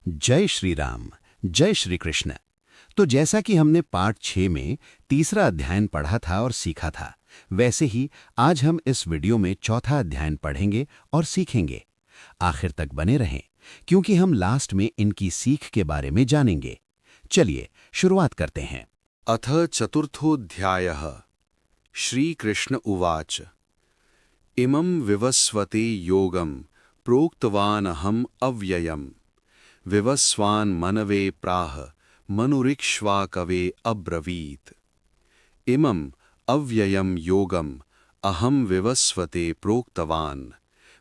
जय श्री राम, जय श्री कृष्ण। तो जैसा कि हमने पाठ 6 में तीसरा अध्याय पढ़ा था और सीखा था, वैसे ही आज हम इस वीडियो में चौथा अध्याय पढ़ेंगे और सीखेंगे। आखिर तक बने रहें, क्योंकि हम लास्ट में इनकी सीख के बारे में जानेंगे। चलिए शुरुआत करते हैं। अथ चतुर्थोऽध्यायः। श्रीकृष्ण उवाच। इमं विवस्वते योगं प्रोक्तवानहम् अव्ययम्। विवस्वान् मनवे प्राह मनुरिक्ष्वाकवे अब्रवीत्। इमम् अव्ययं योगम् अहं विवस्वते प्रोक्तवान्।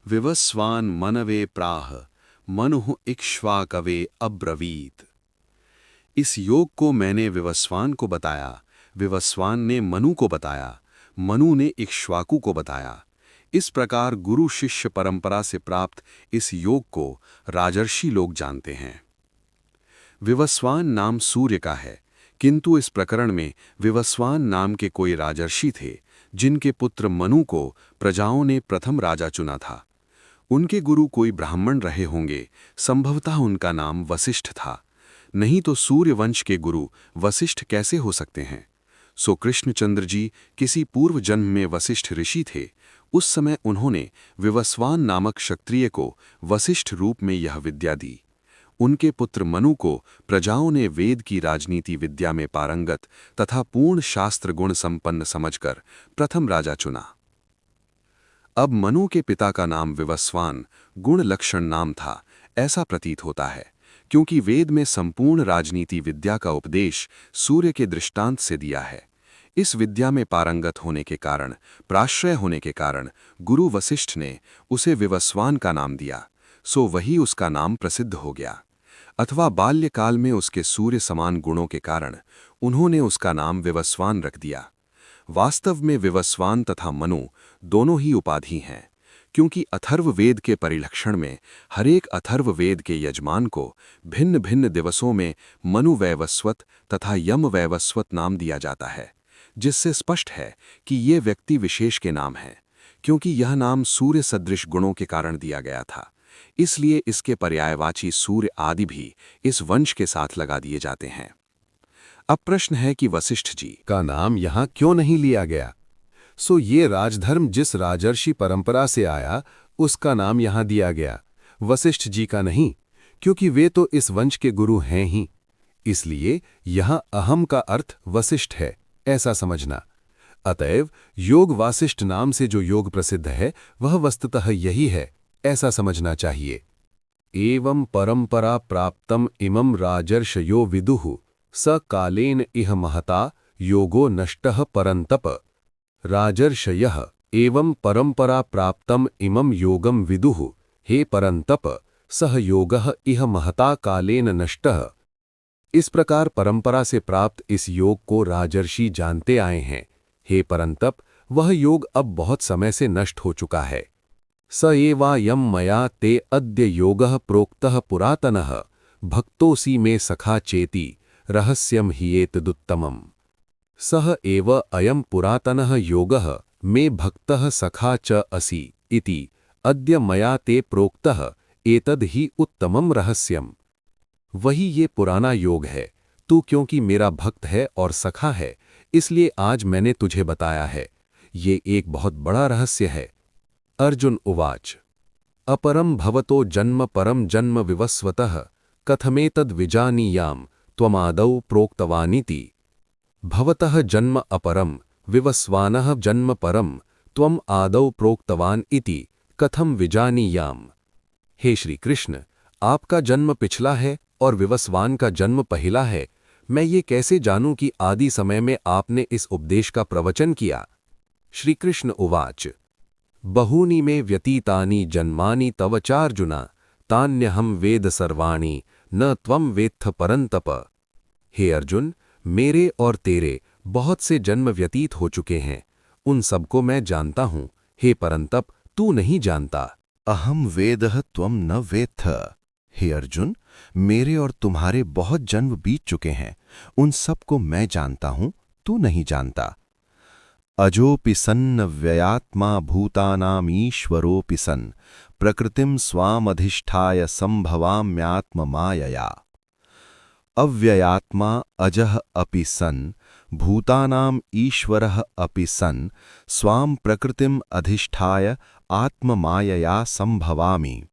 विवस्वान् मनवे प्राह मनुः इक्ष्वाकवे अब्रवीत्। इस योग को मैंने विवस्वान को बताया, विवस्वान ने मनु को बताया, मनु ने इक्ष्वाकु को बताया। इस प्रकार गुरु शिष्य परंपरा से प्राप्त इस योग को राजर्षि लोग जानते हैं। विवस्वान नाम सूर्य का है, किंतु इस प्रकरण में विवस्वान नाम के कोई राजर्षि थे, जिनके पुत्र मनु को प्रजाओं ने प्रथम राजा चुना था। उनके गुरु कोई ब्राह्मण रहे होंगे, संभवतः उनका नाम वसिष्ठ था। नहीं तो सूर्य वंश के गुरु वसिष्ठ कैसे हो सकते हैं? सो कृष्णचंद्र जी किसी पूर्व जन्म में वसिष्ठ ऋषि थे। उस समय उन्होंने विवस्वान नामक क्षत्रिय को वसिष्ठ रूप में यह विद्या दी। उनके पुत्र मनु को प्रजाओं ने वेद की राजनीति विद्या में पारंगत तथा पूर्ण शास्त्र गुण संपन्न समझकर प्रथम राजा चुना। अब मनु के पिता का नाम विवस्वान गुण लक्षण नाम था, ऐसा प्रतीत होता है, क्योंकि वेद में संपूर्ण राजनीति विद्या का उपदेश सूर्य के दृष्टांत से दिया है। इस विद्या में पारंगत होने के कारण, प्राश्रय होने के कारण गुरु वसिष्ठ ने उसे विवस्वान का नाम दिया, सो वही उसका नाम प्रसिद्ध हो गया। अथवा बाल्यकाल में उसके सूर्य समान गुणों के कारण उन्होंने उसका नाम विवस्वान रख दिया। वास्तव में विवस्वान तथा मनु दोनों ही उपाधि हैं, क्योंकि अथर्व वेद के परिलक्षण में हरेक अथर्व वेद के यजमान को भिन्न भिन्न दिवसों में मनु वैवस्वत तथा यम वैवस्वत नाम दिया जाता है, जिससे स्पष्ट है कि ये व्यक्ति विशेष के नाम हैं, क्योंकि यह नाम सूर्य सदृश गुणों के कारण दिया गया था। इसलिए इसके पर्यायवाची सूर्य आदि भी इस वंश के साथ लगा दिए जाते हैं। अब प्रश्न है कि वसिष्ठ जी का नाम यहाँ क्यों नहीं लिया गया? सो ये राजधर्म जिस राजर्षि परंपरा से आया, उसका नाम यहाँ दिया गया, वसिष्ठ जी का नहीं, क्योंकि वे तो इस वंश के गुरु हैं ही। इसलिए यहाँ अहम का अर्थ वसिष्ठ है, ऐसा समझना। अतएव योग वासिष्ठ नाम से जो योग प्रसिद्ध है वह वस्तुतः यही है, ऐसा समझना चाहिए। एवं परंपरा प्राप्तम इमं राजर्षयो विदुः स कालेन इह महता योगो नष्टः परंतप। राजर्षयः एवं परंपरा प्राप्तम इमं योगम विदुः हे परंतप सह योगः इह महता कालेन नष्टः। इस प्रकार परंपरा से प्राप्त इस योग को राजर्षि जानते आए हैं। हे परंतप, वह योग अब बहुत समय से नष्ट हो चुका है। स एवायं मया ते अद्य योगः प्रोक्तः पुरातनः भक्तोऽसि मे सखा चेति रहस्यं हि सह एव अयं पुरातनः योगः मे भक्तः सखा च असि इति अद्य मया ते प्रोक्तः एतद् हि उत्तमं रहस्यम्। वही ये पुराना योग है। तू क्योंकि मेरा भक्त है और सखा है, इसलिए आज मैंने तुझे बताया है। ये एक बहुत बड़ा रहस्य है। अर्जुन उवाच। अपरं भवतो जन्म परम जन्म विवस्वतः कथमेतद् विजानीयाम् त्वमादौ प्रोक्तवानिति। भवतः जन्म अपरम विवस्वानः जन्म परम त्वम आदौ प्रोक्तवान इति कथम विजानीयाम्। हे श्री कृष्ण, आपका जन्म पिछला है और विवस्वान का जन्म पहला है। मैं ये कैसे जानूं कि आदि समय में आपने इस उपदेश का प्रवचन किया? श्री कृष्ण उवाच। बहूनि मे व्यतीतानि जन्मानि तव चार्जुना तान्यहं वेद सर्वाणि न त्वं वेत्थ परंतप। हे अर्जुन, मेरे और तेरे बहुत से जन्म व्यतीत हो चुके हैं, उन सबको मैं जानता हूं। हे परंतप, तू नहीं जानता। अहम वेदः त्वं न वेत्थ। हे अर्जुन, मेरे और तुम्हारे बहुत जन्म बीत चुके हैं, उन सबको मैं जानता हूं, तू नहीं जानता। अजोपि सन्न व्ययात्मा भूतानामीश्वरोऽपि सन् प्रकृतिं स्वामधिष्ठाय संभवाम्यात्ममायया। अव्ययात्मा अजः अपि सन् भूतानाम ईश्वरः अपि सन् स्वाम प्रकृतिम अधिष्ठाय आत्ममायया संभवामि।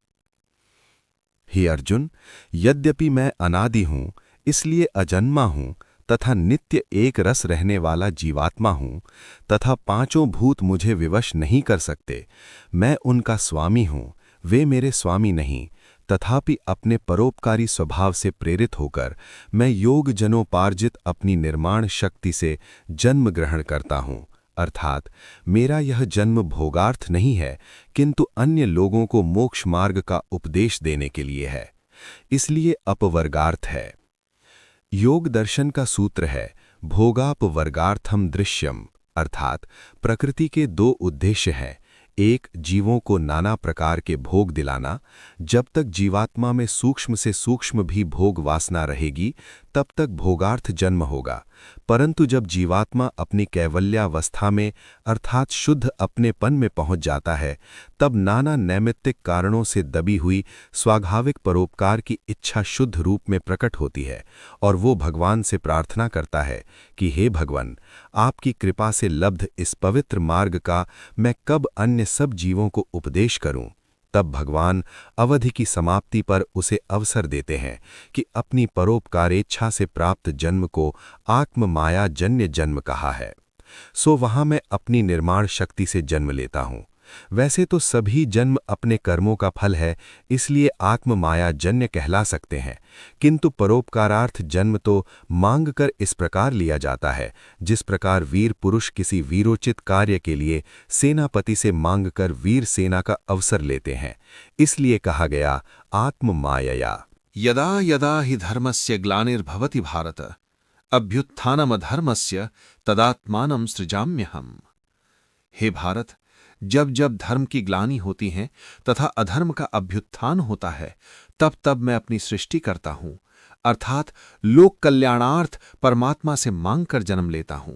हे अर्जुन, यद्यपि मैं अनादि हूँ, इसलिए अजन्मा हूँ तथा नित्य एक रस रहने वाला जीवात्मा हूँ तथा पांचों भूत मुझे विवश नहीं कर सकते। मैं उनका स्वामी हूँ, वे मेरे स्वामी नहीं। तथापि अपने परोपकारी स्वभाव से प्रेरित होकर मैं योग जनोपार्जित अपनी निर्माण शक्ति से जन्म ग्रहण करता हूँ। अर्थात मेरा यह जन्म भोगार्थ नहीं है, किंतु अन्य लोगों को मोक्ष मार्ग का उपदेश देने के लिए है, इसलिए अपवर्गार्थ है। योग दर्शन का सूत्र है भोगापवर्गार्थम दृश्यम, अर्थात प्रकृति के दो उद्देश्य हैं। एक, जीवों को नाना प्रकार के भोग दिलाना। जब तक जीवात्मा में सूक्ष्म से सूक्ष्म भी भोग वासना रहेगी तब तक भोगार्थ जन्म होगा, परंतु जब जीवात्मा अपनी कैवल्यावस्था में अर्थात शुद्ध अपनेपन में पहुंच जाता है तब नाना नैमित्तिक कारणों से दबी हुई स्वाभाविक परोपकार की इच्छा शुद्ध रूप में प्रकट होती है और वो भगवान से प्रार्थना करता है कि हे भगवान, आपकी कृपा से लब्ध इस पवित्र मार्ग का मैं कब अन्य सब जीवों को उपदेश करूं। तब भगवान अवधि की समाप्ति पर उसे अवसर देते हैं कि अपनी परोपकारेच्छा से प्राप्त जन्म को आत्म माया जन्य जन्म कहा है। सो वहां मैं अपनी निर्माण शक्ति से जन्म लेता हूं। वैसे तो सभी जन्म अपने कर्मों का फल है, इसलिए आत्म माया जन्य कहला सकते हैं, किंतु परोपकारार्थ जन्म तो मांग कर इस प्रकार लिया जाता है जिस प्रकार वीर पुरुष किसी वीरोचित कार्य के लिए सेनापति से मांग कर वीर सेना का अवसर लेते हैं। इसलिए कहा गया आत्म मायया। यदा यदा हि धर्मस्य ग्लानिर्भवति भारत अभ्युत्थानमधर्मस्य तदात्मानं सृजाम्यहम्। हे भारत, जब जब धर्म की ग्लानि होती है तथा अधर्म का अभ्युत्थान होता है तब तब मैं अपनी सृष्टि करता हूं, अर्थात लोक कल्याणार्थ परमात्मा से मांग कर जन्म लेता हूं।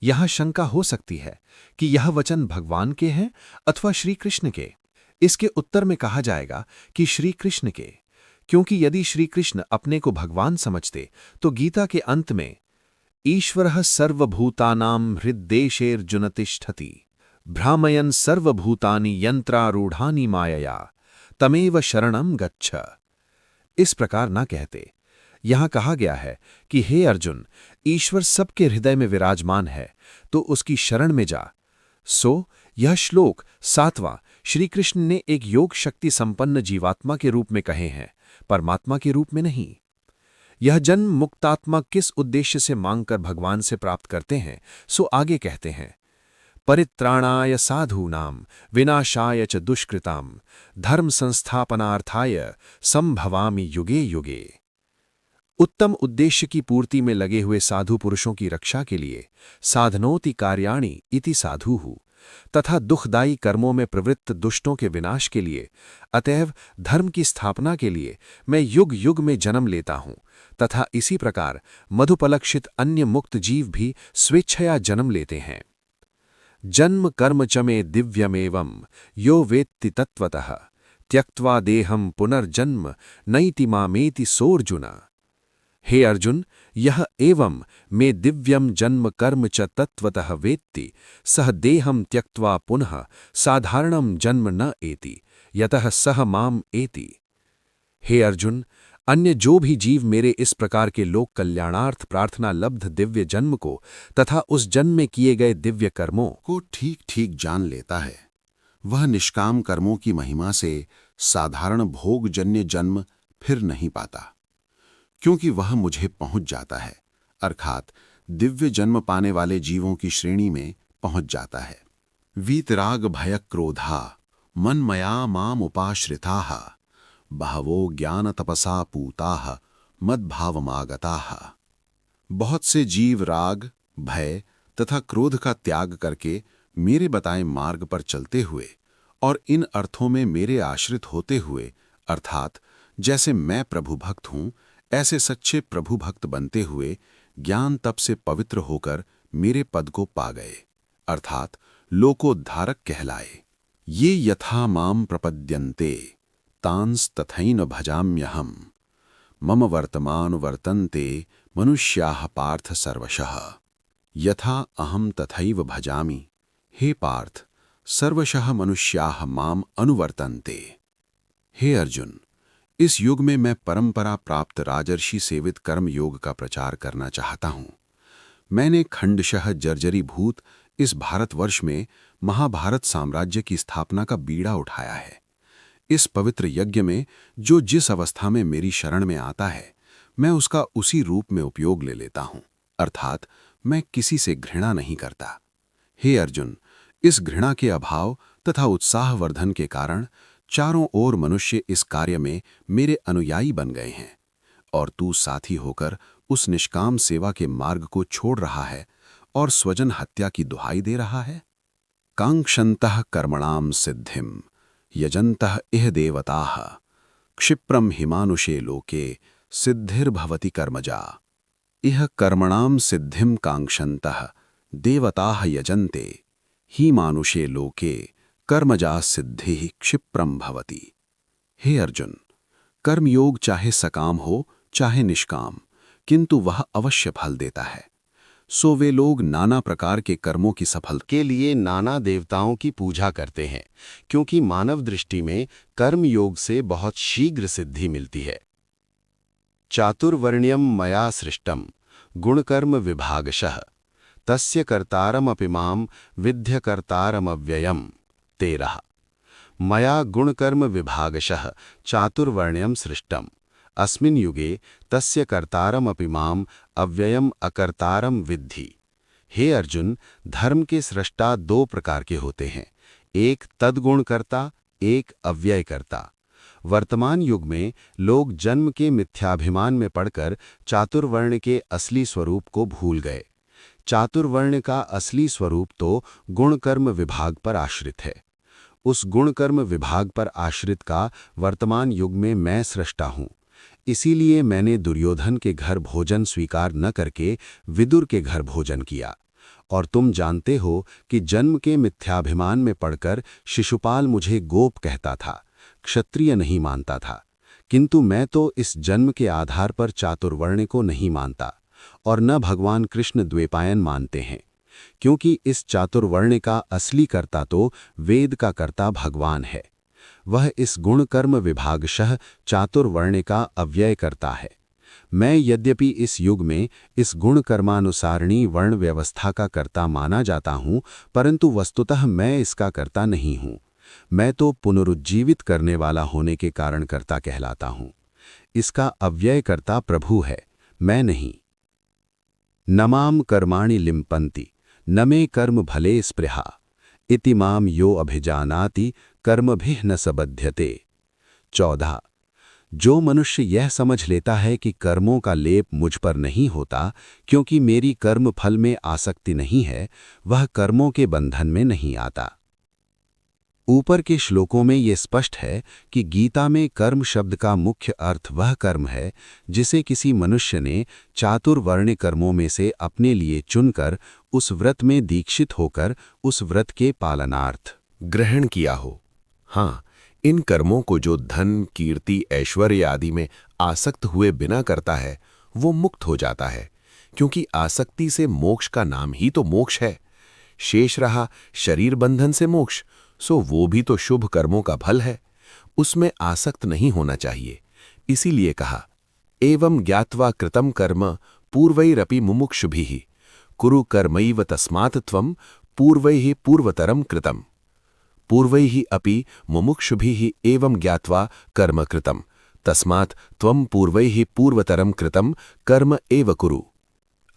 यहां शंका हो सकती है कि यह वचन भगवान के हैं अथवा श्री कृष्ण के। इसके उत्तर में कहा जाएगा कि श्री कृष्ण के, क्योंकि यदि श्री कृष्ण अपने को भगवान समझते तो गीता के अंत में ईश्वरः सर्वभूतानां हृद्देशेर्जुन तिष्ठति भ्रामयन् सर्वभूतानि यंत्रारूढ़ानि मायया तमेव शरणं गच्छ, इस प्रकार ना कहते। यहां कहा गया है कि हे अर्जुन, ईश्वर सबके हृदय में विराजमान है तो उसकी शरण में जा। सो यह श्लोक 7वां श्री कृष्ण ने एक योग शक्ति संपन्न जीवात्मा के रूप में कहे हैं, परमात्मा के रूप में नहीं। यह जन्म मुक्तात्मा किस उद्देश्य से मांगकर भगवान से प्राप्त करते हैं, सो आगे कहते हैं परित्राणाय साधूनां विनाशाय च दुष्कृतां धर्म संस्थापनार्थाय संभवामि युगे युगे। उत्तम उद्देश्य की पूर्ति में लगे हुए साधु पुरुषों की रक्षा के लिए साधनोति कार्याणि इति साधुः, तथा दुखदायी कर्मों में प्रवृत्त दुष्टों के विनाश के लिए अतएव धर्म की स्थापना के लिए मैं युग युग में जन्म लेता हूं। तथा इसी प्रकार मधुपलक्षित अन्य मुक्त जीव भी स्वेच्छया जन्म लेते हैं। जन्म कर्म च मे दिव्यमेवं यो वेत्ति तत्वतः त्यक्त्वा देहं पुनर्जन्म नैति मामेति सोऽर्जुन। हे अर्जुन, यह एवं मे दिव्यम जन्म कर्म च तत्वतः वेत्ति सह देहं त्यक्त्वा पुनः साधारणं जन्म न एति यतः सह माम एति। हे अर्जुन, अन्य जो भी जीव मेरे इस प्रकार के लोक कल्याणार्थ प्रार्थना लब्ध दिव्य जन्म को तथा उस जन्म में किए गए दिव्य कर्मों को ठीक ठीक जान लेता है, वह निष्काम कर्मों की महिमा से साधारण भोगजन्य जन्म फिर नहीं पाता, क्योंकि वह मुझे पहुंच जाता है, अर्थात दिव्य जन्म पाने वाले जीवों की श्रेणी में पहुंच जाता है। वीतराग भय क्रोधा मनमया माम उपाश्रिताः बहवो ज्ञान तपसा पूताः मद्भावमागताः। बहुत से जीव राग, भय तथा क्रोध का त्याग करके मेरे बताए मार्ग पर चलते हुए और इन अर्थों में मेरे आश्रित होते हुए, अर्थात जैसे मैं प्रभु भक्त हूं ऐसे सच्चे प्रभु भक्त बनते हुए ज्ञान तप से पवित्र होकर मेरे पद को पा गए, अर्थात लोकोद्धारक कहलाए। ये यथा माम प्रपद्यन्ते तांस तथैन भजाम्यहम् मम वर्तमान वर्तन्ते मनुष्याः पार्थ सर्वशः। यथा अहम तथैव भजामि। हे पार्थ, सर्वशः मनुष्याः माम अनुवर्तन्ते। हे अर्जुन, इस युग में मैं परंपरा प्राप्त राजर्षि सेवित कर्म योग का प्रचार करना चाहता हूँ। मैंने खंडशः जर्जरीभूत इस भारतवर्ष में महाभारत साम्राज्य की स्थापना का बीड़ा उठाया है। इस पवित्र यज्ञ में जो जिस अवस्था में मेरी शरण में आता है, मैं उसका उसी रूप में उपयोग ले लेता हूँ, अर्थात मैं किसी से घृणा नहीं करता। हे अर्जुन, इस घृणा के अभाव तथा उत्साहवर्धन के कारण चारों ओर मनुष्य इस कार्य में मेरे अनुयायी बन गए हैं, और तू साथी होकर उस निष्काम सेवा के मार्ग को छोड़ रहा है और स्वजन हत्या की दुहाई दे रहा है। कांक्षन्तः कर्मणाम सिद्धिम यजन्तः इह देवताः क्षिप्रम हिमानुषे लोके सिद्धिर्भवति कर्मजा। इह कर्मणाम सिद्धिम कांक्षन्तः देवताः यजन्ते ही मानुषे लोके कर्मजा सिद्धि क्षिप्रम भवति। हे अर्जुन, कर्मयोग चाहे सकाम हो चाहे निष्काम, किंतु वह अवश्य फल देता है। सो वे लोग नाना प्रकार के कर्मों की सफलता के लिए नाना देवताओं की पूजा करते हैं, क्योंकि मानव दृष्टि में कर्म योग से बहुत शीघ्र सिद्धि मिलती है। चातुर्वर्ण्यम मया सृष्टम गुणकर्म विभागशः तस्य कर्तारमपि मां विद्य कर्तारमव्ययम्। 13 मया गुणकर्म विभागशः चातुर्वर्ण्यम सृष्टम अस्मिन् युगे तस्य कर्तारमपि मां अव्ययम अकर्तारम विद्धि। हे अर्जुन, धर्म के सृष्टा दो प्रकार के होते हैं, एक तद्गुणकर्ता, एक अव्ययकर्ता। वर्तमान युग में लोग जन्म के मिथ्याभिमान में पड़कर चातुर्वर्ण के असली स्वरूप को भूल गए। चातुर्वर्ण का असली स्वरूप तो गुणकर्म विभाग पर आश्रित है। उस गुणकर्म विभाग पर आश्रित का वर्तमान युग में मैं सृष्टा हूँ। इसीलिए मैंने दुर्योधन के घर भोजन स्वीकार न करके विदुर के घर भोजन किया। और तुम जानते हो कि जन्म के मिथ्याभिमान में पड़कर शिशुपाल मुझे गोप कहता था, क्षत्रिय नहीं मानता था। किंतु मैं तो इस जन्म के आधार पर चातुर्वर्ण को नहीं मानता, और न भगवान कृष्ण द्वैपायन मानते हैं, क्योंकि इस चातुर्वर्ण का असली कर्ता तो वेद का कर्ता भगवान है। वह इस गुणकर्म विभागशः चातुर्वर्ण का अव्यय करता है। मैं यद्यपि इस युग में इस गुणकर्मानुसारिणी वर्ण व्यवस्था का कर्ता माना जाता हूँ, परंतु वस्तुतः मैं इसका कर्ता नहीं हूँ। मैं तो पुनरुज्जीवित करने वाला होने के कारण कर्ता कहलाता हूँ। इसका अव्यय कर्ता प्रभु है, मैं नहीं। न माम कर्माणि लिम्पन्ति न मे कर्म भले स्पृहा इति माम यो अभिजानाति कर्मभिः न सबध्यते। 14 जो मनुष्य यह समझ लेता है कि कर्मों का लेप मुझ पर नहीं होता, क्योंकि मेरी कर्म फल में आसक्ति नहीं है, वह कर्मों के बंधन में नहीं आता। ऊपर के श्लोकों में ये स्पष्ट है कि गीता में कर्म शब्द का मुख्य अर्थ वह कर्म है जिसे किसी मनुष्य ने चातुर्वर्ण कर्मों में से अपने लिए चुनकर उस व्रत में दीक्षित होकर उस व्रत के पालनार्थ ग्रहण किया हो। हाँ, इन कर्मों को जो धन, कीर्ति, ऐश्वर्य आदि में आसक्त हुए बिना करता है, वो मुक्त हो जाता है, क्योंकि आसक्ति से मोक्ष का नाम ही तो मोक्ष है। शेष रहा शरीर बंधन से मोक्ष, सो वो भी तो शुभ कर्मों का फल है, उसमें आसक्त नहीं होना चाहिए। इसीलिए कहा, एवं ज्ञात्वा कृतं कर्म पूर्वैरपि मुमुक्षुभिः कुरु कर्मैव तस्मात् त्वं पूर्वैः पूर्वतरं कृतम्। पूर्वैः अपि मुमुक्षुभिः एवं ज्ञात्वा कर्म कृतं तस्मात् त्वं पूर्वैः पूर्वतरं कृतं कर्म एव कुरु।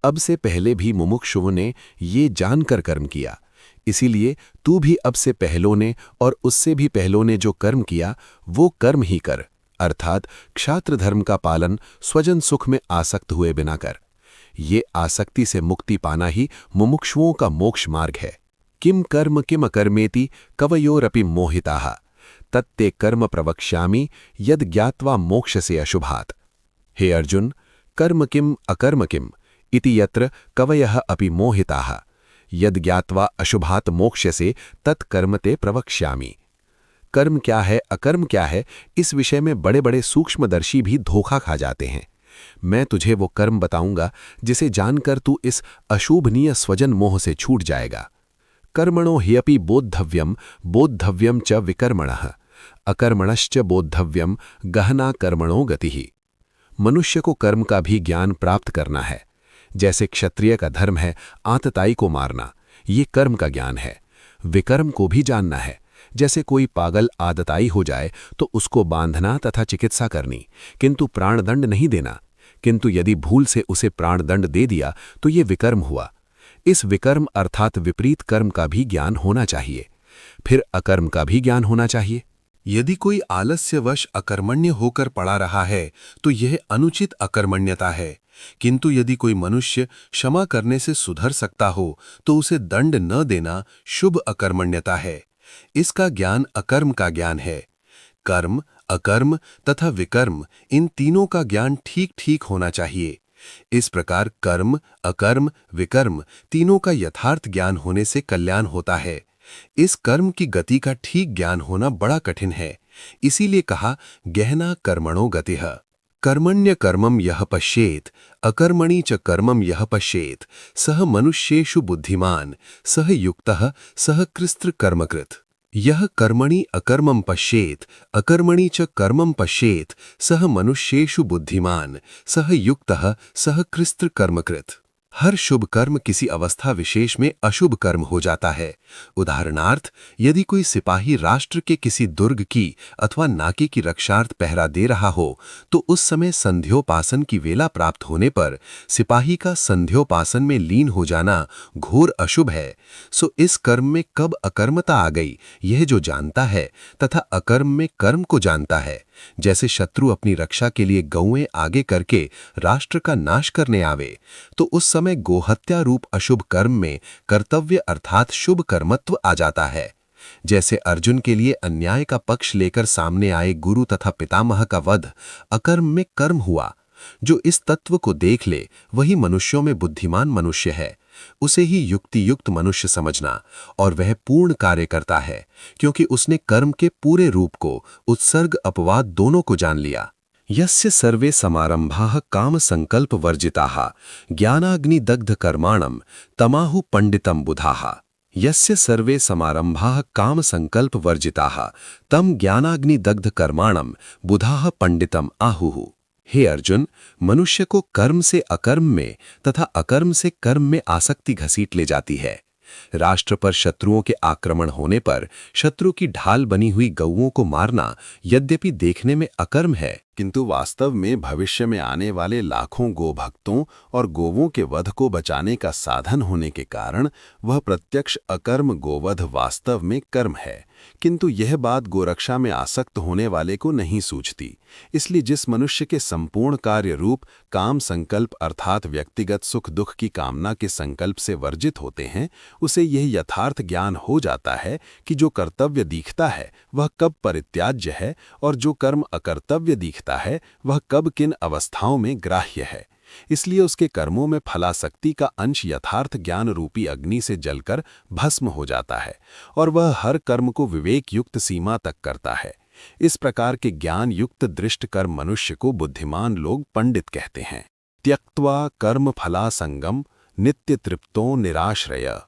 अब से पहले भी मुमुक्षुओं ने ये जानकर कर्म किया, इसीलिए तू भी अब से पहलों ने और उससे भी पहलों ने जो कर्म किया वो कर्म ही कर, अर्थात क्षात्र धर्म का पालन स्वजन सुख में आसक्त हुए बिना कर। ये आसक्ति से मुक्ति पाना ही मुमुक्षुओं का मोक्ष मार्ग है। किम कर्म किम अकर्मेति कवयोरपि मोहिताः तत्ते कर्म प्रवक्ष्यामि यद ज्ञात्वा मोक्षसे अशुभात्। हे अर्जुन, कर्म किम अकर्म किम इति यत्र कवयः अपि मोहिताः यद ज्ञात्वा अशुभात मोक्ष्यसे तत्कर्मते प्रवक्ष्यामि। कर्म क्या है, अकर्म क्या है, इस विषय में बड़े बड़े सूक्ष्मदर्शी भी धोखा खा जाते हैं। मैं तुझे वो कर्म बताऊंगा जिसे जानकर तू इस अशोभनीय स्वजन मोह से छूट जाएगा। कर्मणो ह्यपि बोद्धव्यम बोद्धव्यम च विकर्मणः अकर्मणश्च बोद्धव्यम गहना कर्मणो गतिः। मनुष्य को कर्म का भी ज्ञान प्राप्त करना है। जैसे क्षत्रिय का धर्म है आतताई को मारना, ये कर्म का ज्ञान है। विकर्म को भी जानना है। जैसे कोई पागल आदताई हो जाए तो उसको बांधना तथा चिकित्सा करनी, किंतु प्राणदंड नहीं देना। किंतु यदि भूल से उसे प्राणदंड दे दिया तो ये विकर्म हुआ। इस विकर्म अर्थात विपरीत कर्म का भी ज्ञान होना चाहिए। फिर अकर्म का भी ज्ञान होना चाहिए। यदि कोई आलस्यवश अकर्मण्य होकर पड़ा रहा है तो यह अनुचित अकर्मण्यता है, किंतु यदि कोई मनुष्य क्षमा करने से सुधर सकता हो तो उसे दंड न देना शुभ अकर्मण्यता है। इसका ज्ञान अकर्म का ज्ञान है। कर्म, अकर्म तथा विकर्म, इन तीनों का ज्ञान ठीक ठीक होना चाहिए। इस प्रकार कर्म, अकर्म, विकर्म तीनों का यथार्थ ज्ञान होने से कल्याण होता है। इस कर्म की गति का ठीक ज्ञान होना बड़ा कठिन है। इसीलिए कहा गहना कर्मणो गतिः। कर्मण्य कर्मम यह पश्येत अकर्मणि च कर्मम यह पश्येत सह मनुष्येषु बुद्धिमान सह युक्तः सह कृस्त्र कर्मकृत। यह कर्मणि अकर्मम पश्येत अकर्मणि च कर्मम पश्येत सह मनुष्येषु बुद्धिमान सह युक्तः सह कृस्त्र कर्मकृत। हर शुभ कर्म किसी अवस्था विशेष में अशुभ कर्म हो जाता है। उदाहरणार्थ, यदि कोई सिपाही राष्ट्र के किसी दुर्ग की अथवा नाके की रक्षार्थ पहरा दे रहा हो तो उस समय संध्योपासन की वेला प्राप्त होने पर सिपाही का संध्योपासन में लीन हो जाना घोर अशुभ है। सो इस कर्म में कब अकर्मता आ गई यह जो जानता है तथा अकर्म में कर्म को जानता है। जैसे शत्रु अपनी रक्षा के लिए गौएं आगे करके राष्ट्र का नाश करने आवे तो उस समय गोहत्या रूप अशुभ कर्म में कर्तव्य अर्थात शुभ कर्मत्व आ जाता है। जैसे अर्जुन के लिए अन्याय का पक्ष लेकर सामने आए गुरु तथा पितामह का वध अकर्म में कर्म हुआ। जो इस तत्व को देख ले वही मनुष्यों में बुद्धिमान मनुष्य है। उसे ही युक्ति युक्त मनुष्य समझना और वह पूर्ण कार्य करता है, क्योंकि उसने कर्म के पूरे रूप को उत्सर्ग अपवाद दोनों को जान लिया। यस्य सर्वे समारंभाः काम संकल्प वर्जिताः ज्ञानाग्नि दग्ध कर्माणम तमाहु पंडितम बुधाः। यस्य सर्वे समारंभाः काम संकल्प वर्जिताः तम ज्ञानाग्नि दग्ध कर्माणम बुधाः पंडितम आहुः। हे अर्जुन, मनुष्य को कर्म से अकर्म में तथा अकर्म से कर्म में आसक्ति घसीट ले जाती है। राष्ट्र पर शत्रुओं के आक्रमण होने पर शत्रु की ढाल बनी हुई गौओं को मारना यद्यपि देखने में अकर्म है, किंतु वास्तव में भविष्य में आने वाले लाखों गोभक्तों और गोवों के वध को बचाने का साधन होने के कारण वह प्रत्यक्ष अकर्म गोवध वास्तव में कर्म है। किंतु यह बात गोरक्षा में आसक्त होने वाले को नहीं सूझती। इसलिए जिस मनुष्य के संपूर्ण कार्य रूप काम संकल्प अर्थात व्यक्तिगत सुख दुख की कामना के संकल्प से वर्जित होते हैं, उसे यह यथार्थ ज्ञान हो जाता है कि जो कर्तव्य दिखता है वह कब परित्याज्य है और जो कर्म अकर्तव्य दिखता है वह कब किन अवस्थाओं में ग्राह्य है। इसलिए उसके कर्मों में फलासक्ति का अंश यथार्थ ज्ञान रूपी अग्नि से जलकर भस्म हो जाता है और वह हर कर्म को विवेक युक्त सीमा तक करता है। इस प्रकार के ज्ञान युक्त दृष्ट कर्म मनुष्य को बुद्धिमान लोग पंडित कहते हैं। त्यक्त्वा कर्म फलासंगम नित्य तृप्तो निराश्रय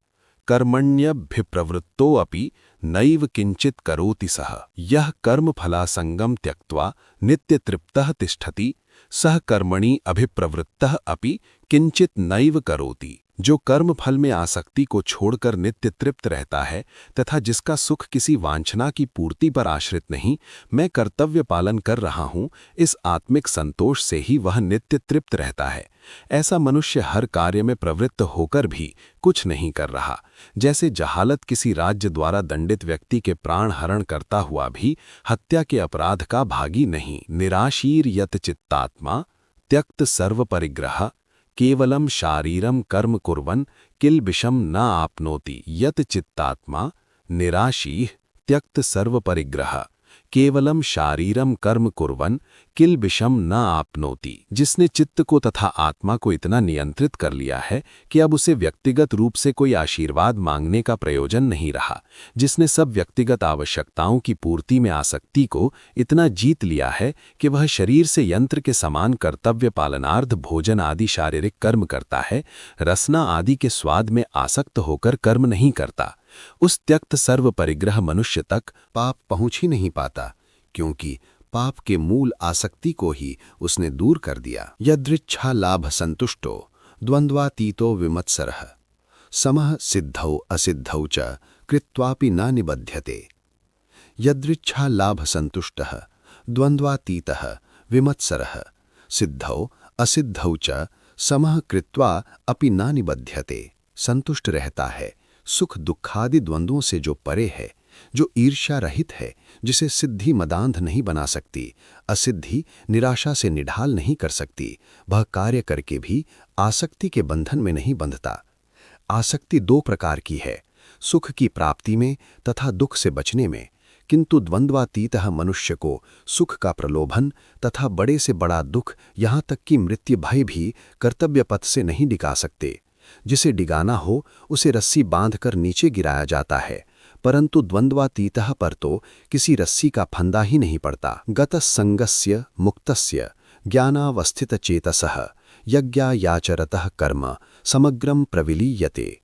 कर्मण्यभिप्रवृत्तो अपि नैव किंचित करोति सः। यह कर्म फलासंगम त्यक्त्वा नित्य तृप्तः तिष्ठति सह कर्मणि अभिप्रवृत्तः अपि किंचित नैव करोति। जो कर्म फल में आसक्ति को छोड़कर नित्य तृप्त रहता है तथा जिसका सुख किसी वांछना की पूर्ति पर आश्रित नहीं, मैं कर्तव्य पालन कर रहा हूँ, इस आत्मिक संतोष से ही वह नित्य तृप्त रहता है। ऐसा मनुष्य हर कार्य में प्रवृत्त होकर भी कुछ नहीं कर रहा। जैसे जहालत किसी राज्य द्वारा दंडित व्यक्ति के प्राण हरण करता हुआ भी हत्या के अपराध का भागी नहीं। निराशीर यत चित्तात्मा त्यक्त सर्व परिग्रह केवलम शारीरम कर्म कुर्वन् किल विषम न आपनोति। यत चित्तात्मा निराशीः त्यक्त सर्व परिग्रह केवलम शारीरम कर्म कुर्वन किल विषम न आपनोति। जिसने चित्त को तथा आत्मा को इतना नियंत्रित कर लिया है कि अब उसे व्यक्तिगत रूप से कोई आशीर्वाद मांगने का प्रयोजन नहीं रहा, जिसने सब व्यक्तिगत आवश्यकताओं की पूर्ति में आसक्ति को इतना जीत लिया है कि वह शरीर से यंत्र के समान कर्तव्य पालनार्थ भोजन आदि शारीरिक कर्म करता है, रसना आदि के स्वाद में आसक्त होकर कर्म नहीं करता, उस त्यक्त सर्व परिग्रह मनुष्य तक पाप पहुंच ही नहीं पाता, क्योंकि पाप के मूल आसक्ति को ही उसने दूर कर दिया। यदृच्छा लाभ संतुष्टो द्वंद्वातीतो विमत्सरः समः सिद्धौ असिद्धौ च कृत्वापि न निबध्यते। यदृच्छा लाभ संतुष्टः द्वंद्वातीतः विमत्सरः सिद्धौ असिद्धौ च समः कृत्वा अपि न निबध्यते। संतुष्ट रहता है, सुख दुखादि द्वंद्वों से जो परे है, जो ईर्ष्या रहित है, जिसे सिद्धि मदांध नहीं बना सकती, असिद्धि निराशा से निढाल नहीं कर सकती, वह कार्य करके भी आसक्ति के बंधन में नहीं बंधता। आसक्ति दो प्रकार की है, सुख की प्राप्ति में तथा दुख से बचने में, किंतु द्वंद्वातीतः मनुष्य को सुख का प्रलोभन तथा बड़े से बड़ा दुख, यहाँ तक कि मृत्यु भय भी कर्तव्य पथ से नहीं डिगा सकते। जिसे डिगाना हो उसे रस्सी बांधकर नीचे गिराया जाता है, परंतु द्वंद्वातीतः पर तो किसी रस्सी का फंदा ही नहीं पड़ता। गतसंगस्य मुक्तस्य ज्ञानावस्थितचेतसः यज्ञायाचरतः कर्म समग्रम प्रविलीयते।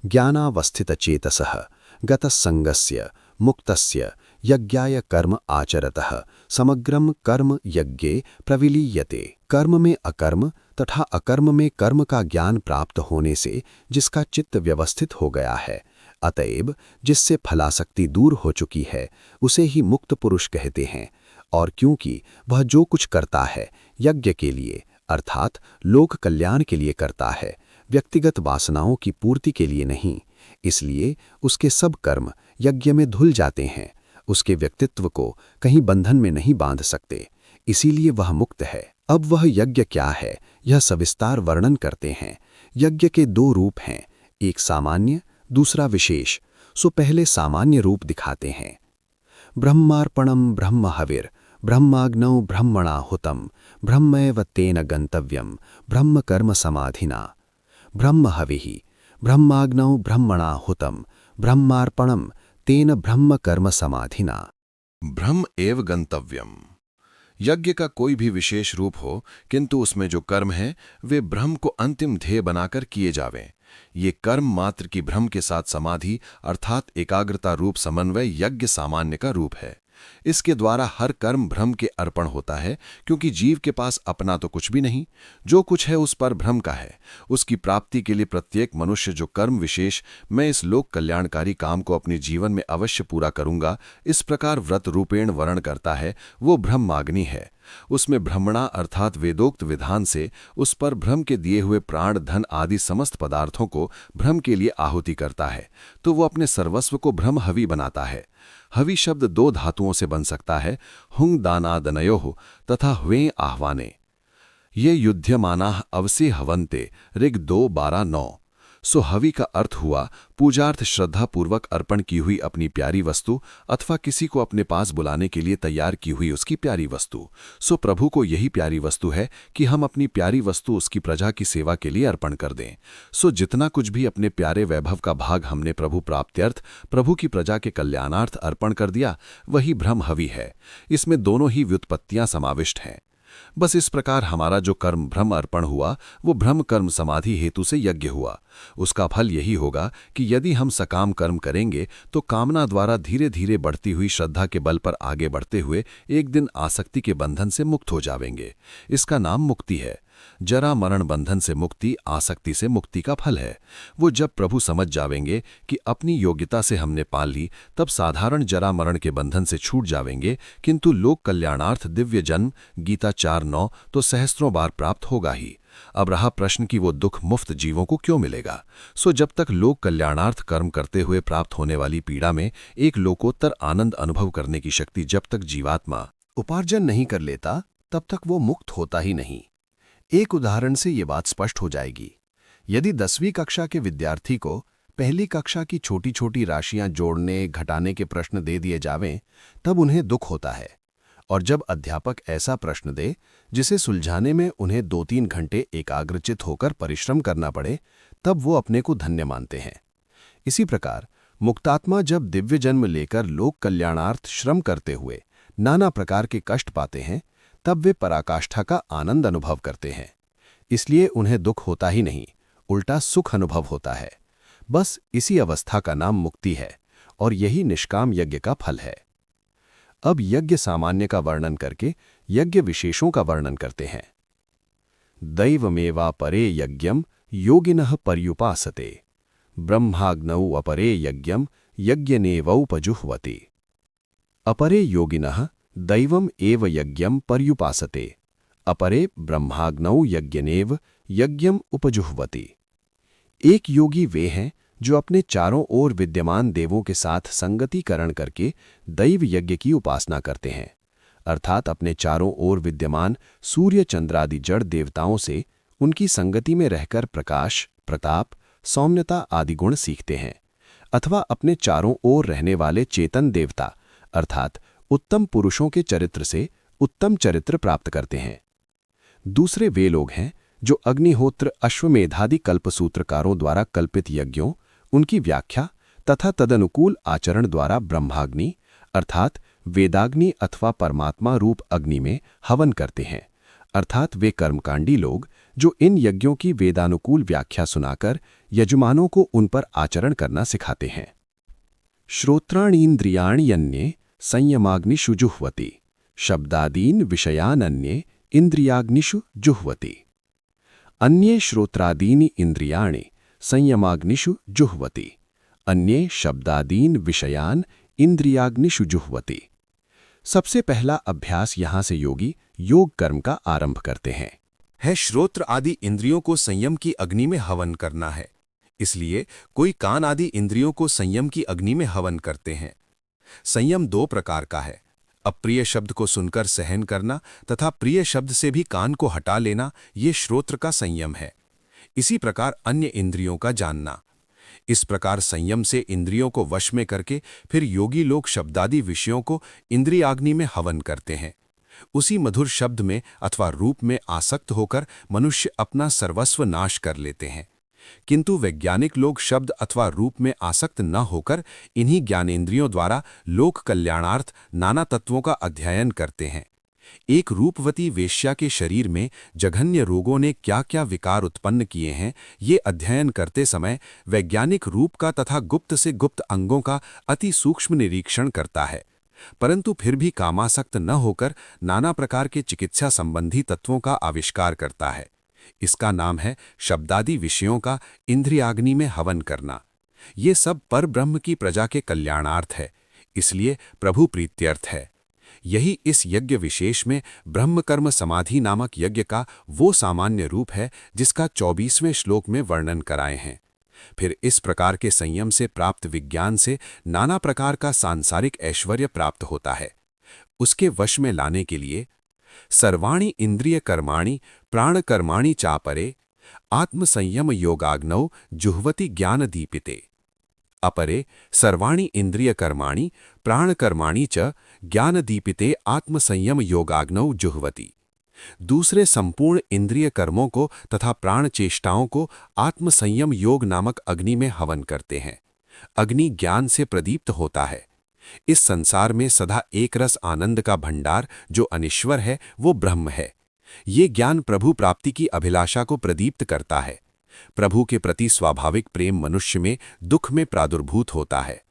ज्ञानावस्थितचेतसः गतसंगस्य मुक्तस्य यज्ञाय कर्म आचरतः समग्रम कर्म यज्ञे प्रविलीयते। कर्म में अकर्म तथा अकर्म में कर्म का ज्ञान प्राप्त होने से जिसका चित्त व्यवस्थित हो गया है, अतएव जिससे फलासक्ति दूर हो चुकी है, उसे ही मुक्त पुरुष कहते हैं। और क्योंकि वह जो कुछ करता है यज्ञ के लिए अर्थात लोक कल्याण के लिए करता है, व्यक्तिगत वासनाओं की पूर्ति के लिए नहीं, इसलिए उसके सब कर्म यज्ञ में धुल जाते हैं, उसके व्यक्तित्व को कहीं बंधन में नहीं बांध सकते, इसीलिए वह मुक्त है। अब वह यज्ञ क्या है, यह सविस्तार वर्णन करते हैं। यज्ञ के दो रूप हैं, एक सामान्य, दूसरा विशेष। सो पहले सामान्य रूप दिखाते हैं। ब्रह्मार्पणम ब्रह्म हविर ब्रह्माग्नौ ब्रह्मणा हुतम ब्रह्मैव तेन गंतव्यम ब्रह्म कर्म समाधिना। ब्रह्म हविः ब्रह्माग्नौ ब्रह्मणा हुतम ब्रह्मार्पणम तेन ब्रह्म कर्म समाधिना। ब्रह्म एव गंतव्यम। यज्ञ का कोई भी विशेष रूप हो, किंतु उसमें जो कर्म है वे ब्रह्म को अंतिम ध्येय बनाकर किए जावें। ये कर्म मात्र की ब्रह्म के साथ समाधि अर्थात एकाग्रता रूप समन्वय यज्ञ सामान्य का रूप है। इसके द्वारा हर कर्म ब्रह्म के अर्पण होता है, क्योंकि जीव के पास अपना तो कुछ भी नहीं, जो कुछ है उस पर ब्रह्म का है। उसकी प्राप्ति के लिए प्रत्येक मनुष्य जो कर्म विशेष मैं इस लोक कल्याणकारी काम को अपने जीवन में अवश्य पूरा करूंगा, इस प्रकार व्रत रूपेण वर्ण करता है, वो ब्रह्माग्नि है। उसमें ब्रह्मणा अर्थात वेदोक्त विधान से उस पर ब्रह्म के दिए हुए प्राण धन आदि समस्त पदार्थों को ब्रह्म के लिए आहुति करता है, तो वो अपने सर्वस्व को ब्रह्म हवि बनाता है। हवि शब्द दो धातुओं से बन सकता है, हुंग दानादनयोः तथा हुए आह्वाने। ये युध्यमानाः अवसे हवन्ते ऋग 2:12-9। सो हवि का अर्थ हुआ पूजार्थ श्रद्धापूर्वक अर्पण की हुई अपनी प्यारी वस्तु अथवा किसी को अपने पास बुलाने के लिए तैयार की हुई उसकी प्यारी वस्तु। सो प्रभु को यही प्यारी वस्तु है कि हम अपनी प्यारी वस्तु उसकी प्रजा की सेवा के लिए अर्पण कर दें। सो जितना कुछ भी अपने प्यारे वैभव का भाग हमने प्रभु प्राप्त्यर्थ प्रभु की प्रजा के कल्याणार्थ अर्पण कर दिया, वही ब्रह्म हवि है। इसमें दोनों ही व्युत्पत्तियां समाविष्ट हैं। बस इस प्रकार हमारा जो कर्म ब्रह्म अर्पण हुआ वो ब्रह्म कर्म समाधि हेतु से यज्ञ हुआ। उसका फल यही होगा कि यदि हम सकाम कर्म करेंगे तो कामना द्वारा धीरे धीरे बढ़ती हुई श्रद्धा के बल पर आगे बढ़ते हुए एक दिन आसक्ति के बंधन से मुक्त हो जाएंगे। इसका नाम मुक्ति है। जरा मरण बंधन से मुक्ति आसक्ति से मुक्ति का फल है। वो जब प्रभु समझ जावेंगे कि अपनी योग्यता से हमने पाल ली, तब साधारण जरा मरण के बंधन से छूट जावेंगे, किंतु लोक कल्याणार्थ दिव्य जन्म गीता 4:9 तो सहस्त्रों बार प्राप्त होगा ही। अब रहा प्रश्न कि वो दुख मुफ्त जीवों को क्यों मिलेगा। सो जब तक लोक कल्याणार्थ कर्म करते हुए प्राप्त होने वाली पीड़ा में एक लोकोत्तर आनंद अनुभव करने की शक्ति जब तक जीवात्मा उपार्जन नहीं कर लेता, तब तक वो मुक्त होता ही नहीं। एक उदाहरण से ये बात स्पष्ट हो जाएगी। यदि 10वीं कक्षा के विद्यार्थी को पहली कक्षा की छोटी छोटी राशियां जोड़ने घटाने के प्रश्न दे दिए जावें तब उन्हें दुख होता है, और जब अध्यापक ऐसा प्रश्न दे जिसे सुलझाने में उन्हें 2-3 घंटे एकाग्रचित होकर परिश्रम करना पड़े, तब वो अपने को धन्य मानते हैं। इसी प्रकार मुक्तात्मा जब दिव्य जन्म लेकर लोक कल्याणार्थ श्रम करते हुए नाना प्रकार के कष्ट पाते हैं, तब वे पराकाष्ठा का आनंद अनुभव करते हैं। इसलिए उन्हें दुख होता ही नहीं, उल्टा सुख अनुभव होता है। बस इसी अवस्था का नाम मुक्ति है, और यही निष्काम यज्ञ का फल है। अब यज्ञ सामान्य का वर्णन करके यज्ञ विशेषों का वर्णन करते हैं। दैवमेवा परे यज्ञम योगिनः पर्युपासते, ब्रह्माग्नौ अपरे यज्ञम यज्ञनेवौपजुह्वति। अपरे योगिनः दैवम एव यज्ञम पर्युपासते, अपरे ब्रह्माग्नौ यज्ञनेव यज्ञम उपजुह्वति। एक योगी वे हैं जो अपने चारों ओर विद्यमान देवों के साथ संगतिकरण करके दैव यज्ञ की उपासना करते हैं, अर्थात अपने चारों ओर विद्यमान सूर्य चंद्रादि जड़ देवताओं से उनकी संगति में रहकर प्रकाश, प्रताप, सौम्यता आदि गुण सीखते हैं, अथवा अपने चारों ओर रहने वाले चेतन देवता अर्थात उत्तम पुरुषों के चरित्र से उत्तम चरित्र प्राप्त करते हैं। दूसरे वे लोग हैं जो अग्निहोत्र अश्वमेधादि कल्पसूत्रकारों द्वारा कल्पित यज्ञों, उनकी व्याख्या तथा तदनुकूल आचरण द्वारा ब्रह्माग्नि अर्थात वेदाग्नि अथवा परमात्मा रूप अग्नि में हवन करते हैं, अर्थात वे कर्मकांडी लोग जो इन यज्ञों की वेदानुकूल व्याख्या सुनाकर यजमानों को उन पर आचरण करना सिखाते हैं। श्रोत्राणीन्द्रियाण्यन्ये संयमाग्निषु जुह्वति, शब्दादीन विषयानन्ये इंद्रियाग्निषु जुह्वति। अन्ये श्रोत्रादीनि इंद्रियाणि संयमाग्निषु जुह्वति, अन्ये शब्दादीन विषयान इंद्रियाग्निषु जुह्वति। सबसे पहला अभ्यास यहाँ से योगी योग कर्म का आरंभ करते हैं। श्रोत्र आदि इंद्रियों को संयम की अग्नि में हवन करना है। इसलिए कोई कान आदि इंद्रियों को संयम की अग्नि में हवन करते हैं। संयम 2 प्रकार का है, अप्रिय शब्द को सुनकर सहन करना तथा प्रिय शब्द से भी कान को हटा लेना, ये श्रोत्र का संयम है। इसी प्रकार अन्य इंद्रियों का जानना। इस प्रकार संयम से इंद्रियों को वश में करके फिर योगी लोग शब्दादि विषयों को इंद्रियाग्नि में हवन करते हैं। उसी मधुर शब्द में अथवा रूप में आसक्त होकर मनुष्य अपना सर्वस्व नाश कर लेते हैं। किंतु वैज्ञानिक लोग शब्द अथवा रूप में आसक्त न होकर इन्हीं ज्ञानेंद्रियों द्वारा लोक कल्याणार्थ नाना तत्वों का अध्ययन करते हैं। एक रूपवती वेश्या के शरीर में जघन्य रोगों ने क्या क्या विकार उत्पन्न किए हैं, ये अध्ययन करते समय वैज्ञानिक रूप का तथा गुप्त से गुप्त अंगों का अति सूक्ष्म निरीक्षण करता है, परंतु फिर भी कामासक्त न होकर नाना प्रकार के चिकित्सा संबंधी तत्वों का आविष्कार करता है। इसका नाम है शब्दादि विषयों का इंद्रियाग्नि में हवन करना। ये सब पर ब्रह्म की प्रजा के कल्याणार्थ है, इसलिए प्रभु प्रीत्यर्थ है। यही इस यज्ञ विशेष में ब्रह्म कर्म समाधि नामक यज्ञ का वो सामान्य रूप है जिसका 24वें श्लोक में वर्णन कराए हैं। फिर इस प्रकार के संयम से प्राप्त विज्ञान से नाना प्रकार का सांसारिक ऐश्वर्य प्राप्त होता है। उसके वश में लाने के लिए सर्वाणि इंद्रिय कर्माणि प्राण कर्माणि चापरे आत्मसंयम योगाग्नौ जुह्वति ज्ञान दीपिते। अपरे सर्वाणि इंद्रिय कर्माणि प्राण कर्माणि च ज्ञान दीपिते आत्मसंयम योगाग्नौ जुह्वति। दूसरे संपूर्ण इंद्रिय कर्मों को तथा प्राण चेष्टाओं को आत्मसंयम योग नामक अग्नि में हवन करते हैं। अग्नि ज्ञान से प्रदीप्त होता है। इस संसार में सदा एक रस आनंद का भंडार जो अनिश्वर है वो ब्रह्म है। ये ज्ञान प्रभु प्राप्ति की अभिलाषा को प्रदीप्त करता है। प्रभु के प्रति स्वाभाविक प्रेम मनुष्य में दुख में प्रादुर्भूत होता है।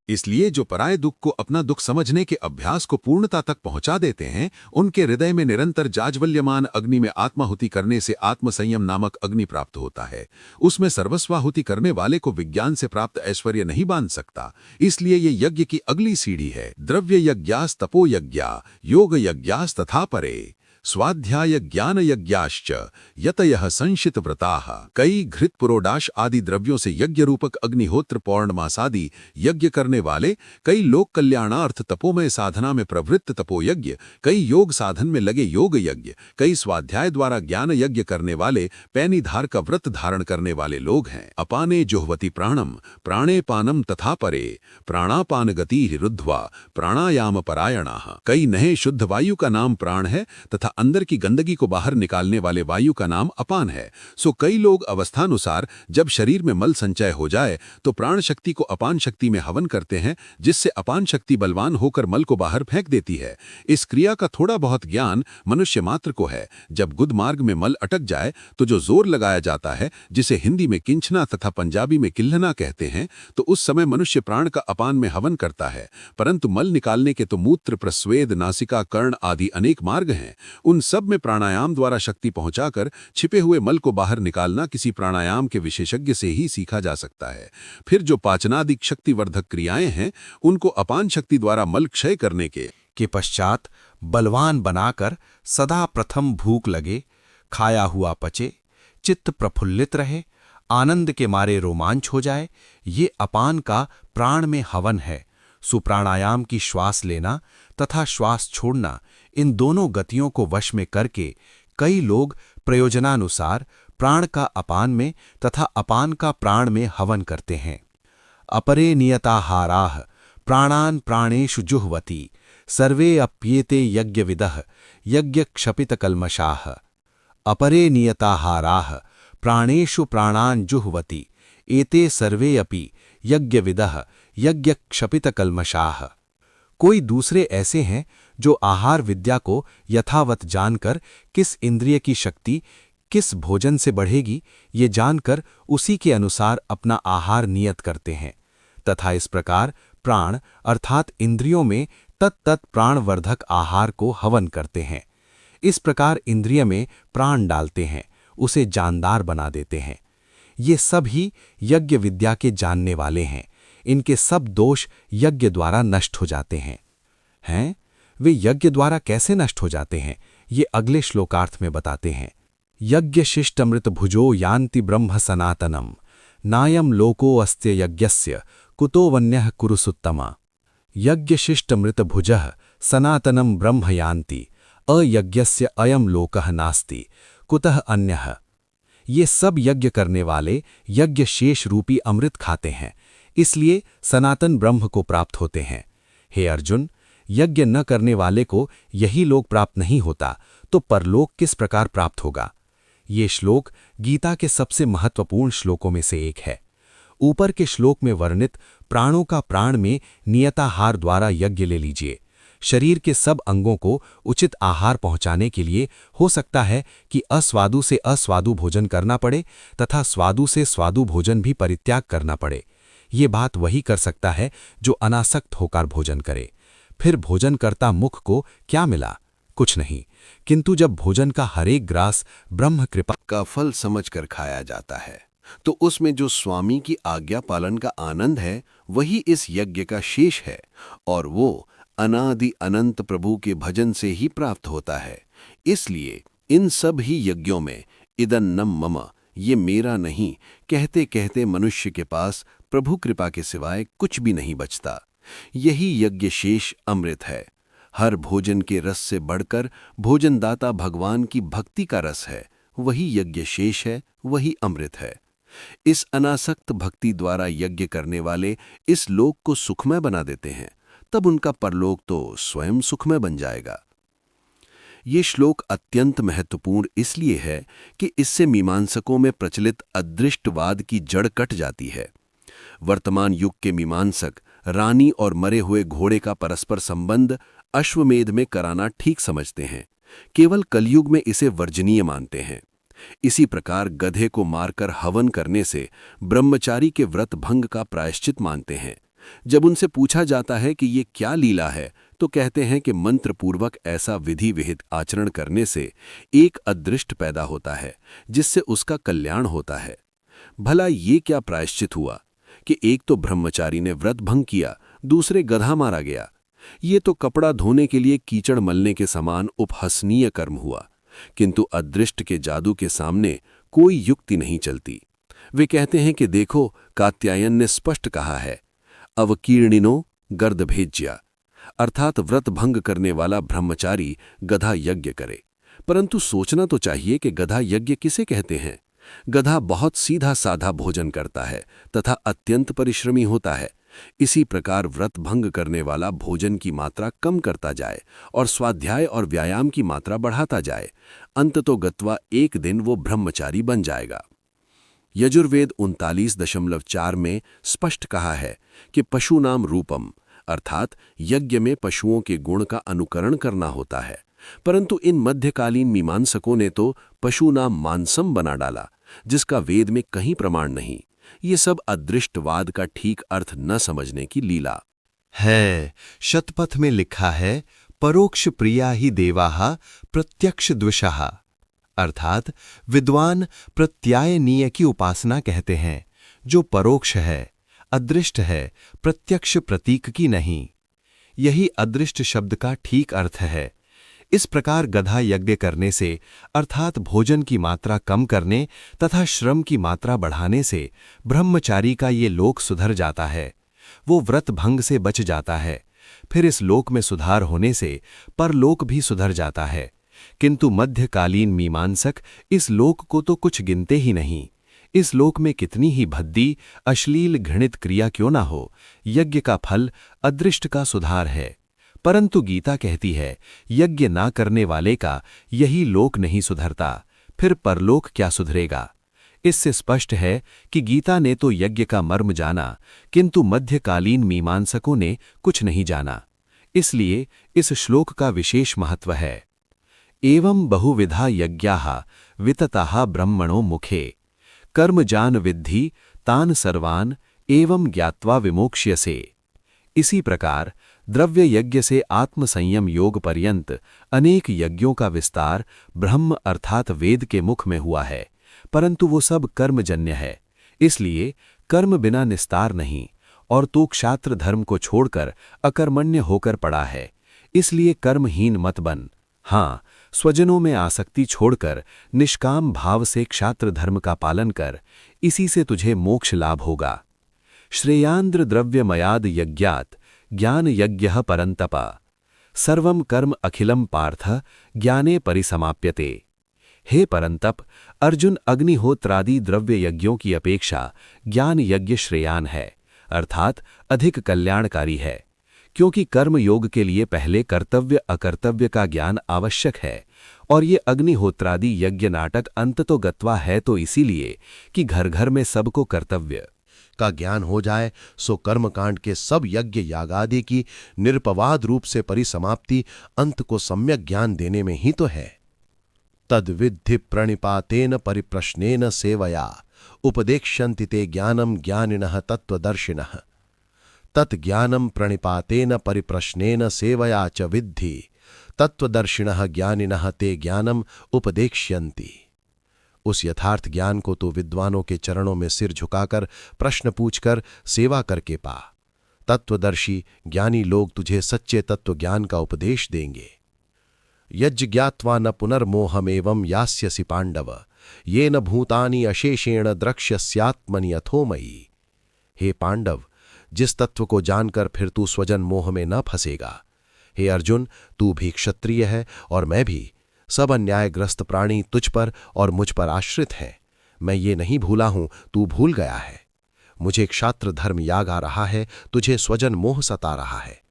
इसलिए जो पराये दुख को अपना दुख समझने के अभ्यास को पूर्णता तक पहुंचा देते हैं, उनके हृदय में निरंतर जाज्वल्यमान अग्नि में आत्माहुति करने से आत्मसंयम नामक अग्नि प्राप्त होता है। उसमें सर्वस्वाहुति करने वाले को विज्ञान से प्राप्त ऐश्वर्य नहीं बांध सकता। इसलिए ये यज्ञ की अगली सीढ़ी है। द्रव्य यज्ञास तपो यज्ञा योग यज्ञास तथा परे स्वाध्याय ज्ञान यज्ञाश्च यतयः संशित व्रताः। कई घृत पुरोडाश आदि द्रव्यों से यज्ञ रूपक अग्निहोत्र पौर्णमासादि यज्ञ करने वाले, कई लोक कल्याणार्थ तपोमय साधना में प्रवृत्त तपोयज्ञ, कई योग साधन में लगे योग यज्ञ, कई स्वाध्याय द्वारा ज्ञान यज्ञ करने वाले, पैनीधार का व्रत धारण करने वाले लोग हैं। अपाने जुह्वति प्राणम प्राणे पानम तथा परे प्राणापान गति रुद्ध्वा प्राणायाम परायणाः। कई नए शुद्ध वायु का नाम प्राण है तथा अंदर की गंदगी को बाहर निकालने वाले वायु का नाम अपान है। सो कई लोग अवस्थानुसार जब शरीर में मल संचय हो जाए तो प्राण शक्ति को अपान शक्ति में हवन करते हैं, जिससे अपान शक्ति बलवान होकर मल को बाहर फेंक देती है। इस क्रिया का थोड़ा बहुत ज्ञान मनुष्य मात्र को है। जब गुद मार्ग में मल अटक जाए तो जो जोर लगाया जाता है, जिसे हिंदी में किंचना तथा पंजाबी में किल्लना कहते हैं, तो उस समय मनुष्य प्राण का अपान में हवन करता है। परंतु मल निकालने के तो मूत्र, प्रस्वेद, नासिका, कर्ण आदि अनेक मार्ग हैं। उन सब में प्राणायाम द्वारा शक्ति पहुंचाकर छिपे हुए मल को बाहर निकालना किसी प्राणायाम के विशेषज्ञ से ही सीखा जा सकता है। फिर जो पाचनादि शक्तिवर्धक क्रियाएं हैं, उनको अपान शक्ति द्वारा मल क्षय करने के पश्चात बलवान बनाकर सदा प्रथम भूख लगे, खाया हुआ पचे, चित्त प्रफुल्लित रहे, आनंद के मारे रोमांच हो जाए, ये अपान का प्राण में हवन है। सुप्राणायाम की श्वास लेना तथा श्वास छोड़ना, इन दोनों गतियों को वश में करके कई लोग प्रयोजनानुसार प्राण का अपान में तथा अपान का प्राण में हवन करते हैं। अपरे नियताहाराः प्राणान् प्राणेषु जुह्वति सर्वे अप्येते यज्ञविदः यज्ञक्षपितकल्मषाः। अपरे नियताहाराः प्राणेषु प्राणान् जुह्वति एते सर्वे अपि यज्ञविदः यज्ञक्षपितकल्मषाः। कोई दूसरे ऐसे हैं जो आहार विद्या को यथावत जानकर किस इंद्रिय की शक्ति किस भोजन से बढ़ेगी, ये जानकर उसी के अनुसार अपना आहार नियत करते हैं तथा इस प्रकार प्राण अर्थात इंद्रियों में तत्त प्राणवर्धक आहार को हवन करते हैं। इस प्रकार इंद्रिय में प्राण डालते हैं, उसे जानदार बना देते हैं। ये सब ही यज्ञ विद्या के जानने वाले हैं। इनके सब दोष यज्ञ द्वारा नष्ट हो जाते हैं। वे यज्ञ द्वारा कैसे नष्ट हो जाते हैं, ये अगले श्लोकार्थ में बताते हैं। यज्ञ शिष्टमृत भुजो यान्ति ब्रह्म सनातनम नायम लोको अस्त्य यज्ञस्य कुतो वन्यः कुरुसुत्तमा। यज्ञ शिष्टमृत भुजः सनातनम ब्रह्म यान्ति अयज्ञस्य अयम लोकः नास्ति कुतः अन्यः। ये सब यज्ञ करने वाले यज्ञ शेष रूपी अमृत खाते हैं, इसलिए सनातन ब्रह्म को प्राप्त होते हैं। हे अर्जुन, यज्ञ न करने वाले को यही लोक प्राप्त नहीं होता तो परलोक किस प्रकार प्राप्त होगा। ये श्लोक गीता के सबसे महत्वपूर्ण श्लोकों में से एक है। ऊपर के श्लोक में वर्णित प्राणों का प्राण में नियताहार द्वारा यज्ञ ले लीजिए। शरीर के सब अंगों को उचित आहार पहुंचाने के लिए हो सकता है कि अस्वादु से अस्वादु भोजन करना पड़े तथा स्वादु से स्वादु भोजन भी परित्याग करना पड़े। ये बात वही कर सकता है जो अनासक्त होकर भोजन करे। फिर भोजन करता मुख को क्या मिला? कुछ नहीं, किंतु जब भोजन का हरेक ग्रास ब्रह्म कृपा का फल समझकर खाया जाता है तो उसमें जो स्वामी की आज्ञा पालन का आनंद है वही इस यज्ञ का शेष है और वो अनादि अनंत प्रभु के भजन से ही प्राप्त होता है। इसलिए इन सब ही यज्ञों में इदन्नम मम, ये मेरा नहीं कहते कहते मनुष्य के पास प्रभु कृपा के सिवाय कुछ भी नहीं बचता। यही यज्ञ शेष अमृत है। हर भोजन के रस से बढ़कर भोजनदाता भगवान की भक्ति का रस है, वही यज्ञ शेष है, वही अमृत है। इस अनासक्त भक्ति द्वारा यज्ञ करने वाले इस लोक को सुखमय बना देते हैं, तब उनका परलोक तो स्वयं सुखमय बन जाएगा। ये श्लोक अत्यंत महत्वपूर्ण इसलिए है कि इससे मीमांसकों में प्रचलित अदृष्टवाद की जड़ कट जाती है। वर्तमान युग के मीमांसक रानी और मरे हुए घोड़े का परस्पर संबंध अश्वमेध में कराना ठीक समझते हैं, केवल कलयुग में इसे वर्जनीय मानते हैं। इसी प्रकार गधे को मारकर हवन करने से ब्रह्मचारी के व्रत भंग का प्रायश्चित मानते हैं। जब उनसे पूछा जाता है कि ये क्या लीला है तो कहते हैं कि मंत्रपूर्वक ऐसा विधि विहित आचरण करने से एक अदृष्ट पैदा होता है जिससे उसका कल्याण होता है। भला ये क्या प्रायश्चित हुआ कि एक तो ब्रह्मचारी ने व्रत भंग किया, दूसरे गधा मारा गया। ये तो कपड़ा धोने के लिए कीचड़ मलने के समान उपहसनीय कर्म हुआ, किंतु अदृष्ट के जादू के सामने कोई युक्ति नहीं चलती। वे कहते हैं कि देखो, कात्यायन ने स्पष्ट कहा है, अवकीर्णिनो गर्दभेज्या, अर्थात व्रत भंग करने वाला ब्रह्मचारी गधा यज्ञ करे। परंतु सोचना तो चाहिए कि गधा यज्ञ किसे कहते हैं। गधा बहुत सीधा साधा भोजन करता है तथा अत्यंत परिश्रमी होता है। इसी प्रकार व्रत भंग करने वाला भोजन की मात्रा कम करता जाए और स्वाध्याय और व्यायाम की मात्रा बढ़ाता जाए, अंततोगत्वा एक दिन वो ब्रह्मचारी बन जाएगा। यजुर्वेद 39.4 में स्पष्ट कहा है कि पशुनाम रूपम, अर्थात यज्ञ में पशुओं के गुण का अनुकरण करना होता है। परंतु इन मध्यकालीन मीमांसकों ने तो पशुनाम मांसम बना डाला, जिसका वेद में कहीं प्रमाण नहीं। ये सब अदृष्टवाद का ठीक अर्थ न समझने की लीला है। शतपथ में लिखा है, परोक्ष प्रिया ही देवाः प्रत्यक्ष द्विषाः, अर्थात विद्वान प्रत्यायनीय की उपासना कहते हैं, जो परोक्ष है, अदृष्ट है, प्रत्यक्ष प्रतीक की नहीं। यही अदृष्ट शब्द का ठीक अर्थ है। इस प्रकार गधा यज्ञ करने से, अर्थात भोजन की मात्रा कम करने तथा श्रम की मात्रा बढ़ाने से ब्रह्मचारी का ये लोक सुधर जाता है। वो व्रत भंग से बच जाता है। फिर इस लोक में सुधार होने से परलोक भी सुधर जाता है। किंतु मध्यकालीन मीमांसक इस लोक को तो कुछ गिनते ही नहीं। इस लोक में कितनी ही भद्दी, अश्लील, घृणित क्रिया क्यों ना हो, यज्ञ का फल अदृष्ट का सुधार है। परंतु गीता कहती है, यज्ञ ना करने वाले का यही लोक नहीं सुधरता, फिर परलोक क्या सुधरेगा। इससे स्पष्ट है कि गीता ने तो यज्ञ का मर्म जाना, किंतु मध्यकालीन मीमांसकों ने कुछ नहीं जाना। इसलिए इस श्लोक का विशेष महत्व है। एवं बहुविधा यज्ञाः वितताः ब्रह्मणो मुखे, कर्म जान विद्धि तान सर्वान एवं ज्ञात्वा विमोक्ष्यसे। इसी प्रकार द्रव्य यज्ञ से आत्मसंयम योग पर्यंत अनेक यज्ञों का विस्तार ब्रह्म अर्थात वेद के मुख में हुआ है, परंतु वो सब कर्मजन्य है। इसलिए कर्म बिना निस्तार नहीं, और तू क्षात्र धर्म को छोड़कर अकर्मण्य होकर पड़ा है। इसलिए कर्महीन मत बन। हाँ, स्वजनों में आसक्ति छोड़कर निष्काम भाव से क्षात्र धर्म का पालन कर, इसी से तुझे मोक्ष लाभ होगा। श्रेयांद्र द्रव्यमयाद यज्ञात ज्ञान यज्ञः परंतपा, सर्वं कर्म अखिलम पार्थ ज्ञाने परिसमाप्यते। हे परंतप, अर्जुन अग्निहोत्रादि द्रव्य यज्ञों की अपेक्षा ज्ञान यज्ञ श्रेयान है, अर्थात अधिक कल्याणकारी है। क्योंकि कर्म योग के लिए पहले कर्तव्य अकर्तव्य का ज्ञान आवश्यक है, और ये अग्निहोत्रादि यज्ञ नाटक अंततोगत्वा है तो इसीलिए कि घर घर में सबको कर्तव्य का ज्ञान हो जाए, सो कर्मकांड के सब यज्ञ यागादि की निरपवाद रूप से परिसमाप्ति अंत को सम्यक ज्ञान देने में ही तो है। तद्विद्धि प्रणिपातेन परिप्रश्नेन सेवया उपदेक्ष्यन्ति ते ज्ञानम ज्ञानिनः तत्त्वदर्शिनः। तत्ज्ञानम प्रणिपातेन परिप्रश्नेन सेवया च विद्धि तत्त्वदर्शिनः ज्ञानिनः ते ज्ञानम उपदेक्ष्यन्ति। उस यथार्थ ज्ञान को तो विद्वानों के चरणों में सिर झुकाकर प्रश्न पूछकर सेवा करके पा। तत्वदर्शी ज्ञानी लोग तुझे सच्चे तत्व ज्ञान का उपदेश देंगे। यज्ञ ज्ञात्वा न पुनर्मोहमेवं यास्यसि पांडव, ये न भूतानि अशेषेण द्रक्ष्यस्यात्मनि अथोमयी। हे पांडव, जिस तत्व को जानकर फिर तू स्वजन मोह में न फंसेगा। हे अर्जुन, तू भी क्षत्रिय है और मैं भी। सब अन्यायग्रस्त प्राणी तुझ पर और मुझ पर आश्रित हैं। मैं ये नहीं भूला हूं, तू भूल गया है। मुझे क्षात्र धर्म याग आ रहा है, तुझे स्वजन मोह सता रहा है।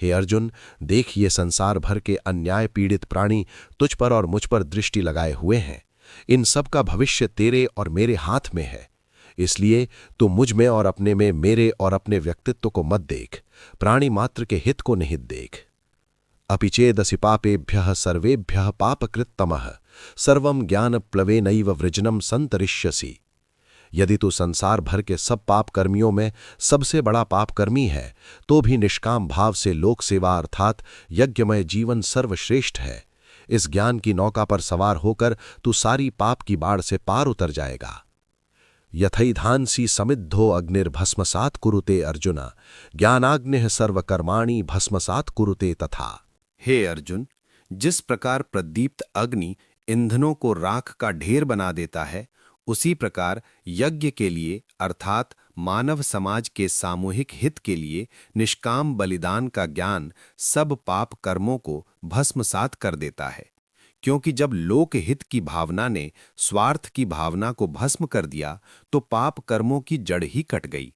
हे अर्जुन, देख ये संसार भर के अन्याय पीड़ित प्राणी तुझ पर और मुझ पर दृष्टि लगाए हुए हैं। इन सब का भविष्य तेरे और मेरे हाथ में है। इसलिए तू मुझ में और अपने में मेरे और अपने व्यक्तित्व को मत देख, प्राणी मात्र के हित को निहित देख। अपिचेदसि पापेभ्यः सर्वेभ्यः पापकृत्तमः सर्वं ज्ञानप्लवेनैव वृजनं संतरिष्यसि। यदि तू संसार भर के सब पाप कर्मियों में सबसे बड़ा पापकर्मी है, तो भी निष्काम भाव से लोक सेवा अर्थात यज्ञमय जीवन सर्वश्रेष्ठ है। इस ज्ञान की नौका पर सवार होकर तू सारी पाप की बाढ़ से पार उतर जाएगा। यथैधांसी समिद्धो अग्निर्भस्मसात् कुरुते अर्जुन ज्ञानाग्निः सर्वकर्माणि भस्मसात् कुरुते तथा। हे अर्जुन, जिस प्रकार प्रदीप्त अग्नि ईंधनों को राख का ढेर बना देता है, उसी प्रकार यज्ञ के लिए अर्थात मानव समाज के सामूहिक हित के लिए निष्काम बलिदान का ज्ञान सब पाप कर्मों को भस्मसात कर देता है। क्योंकि जब लोक हित की भावना ने स्वार्थ की भावना को भस्म कर दिया तो पाप कर्मों की जड़ ही कट गई।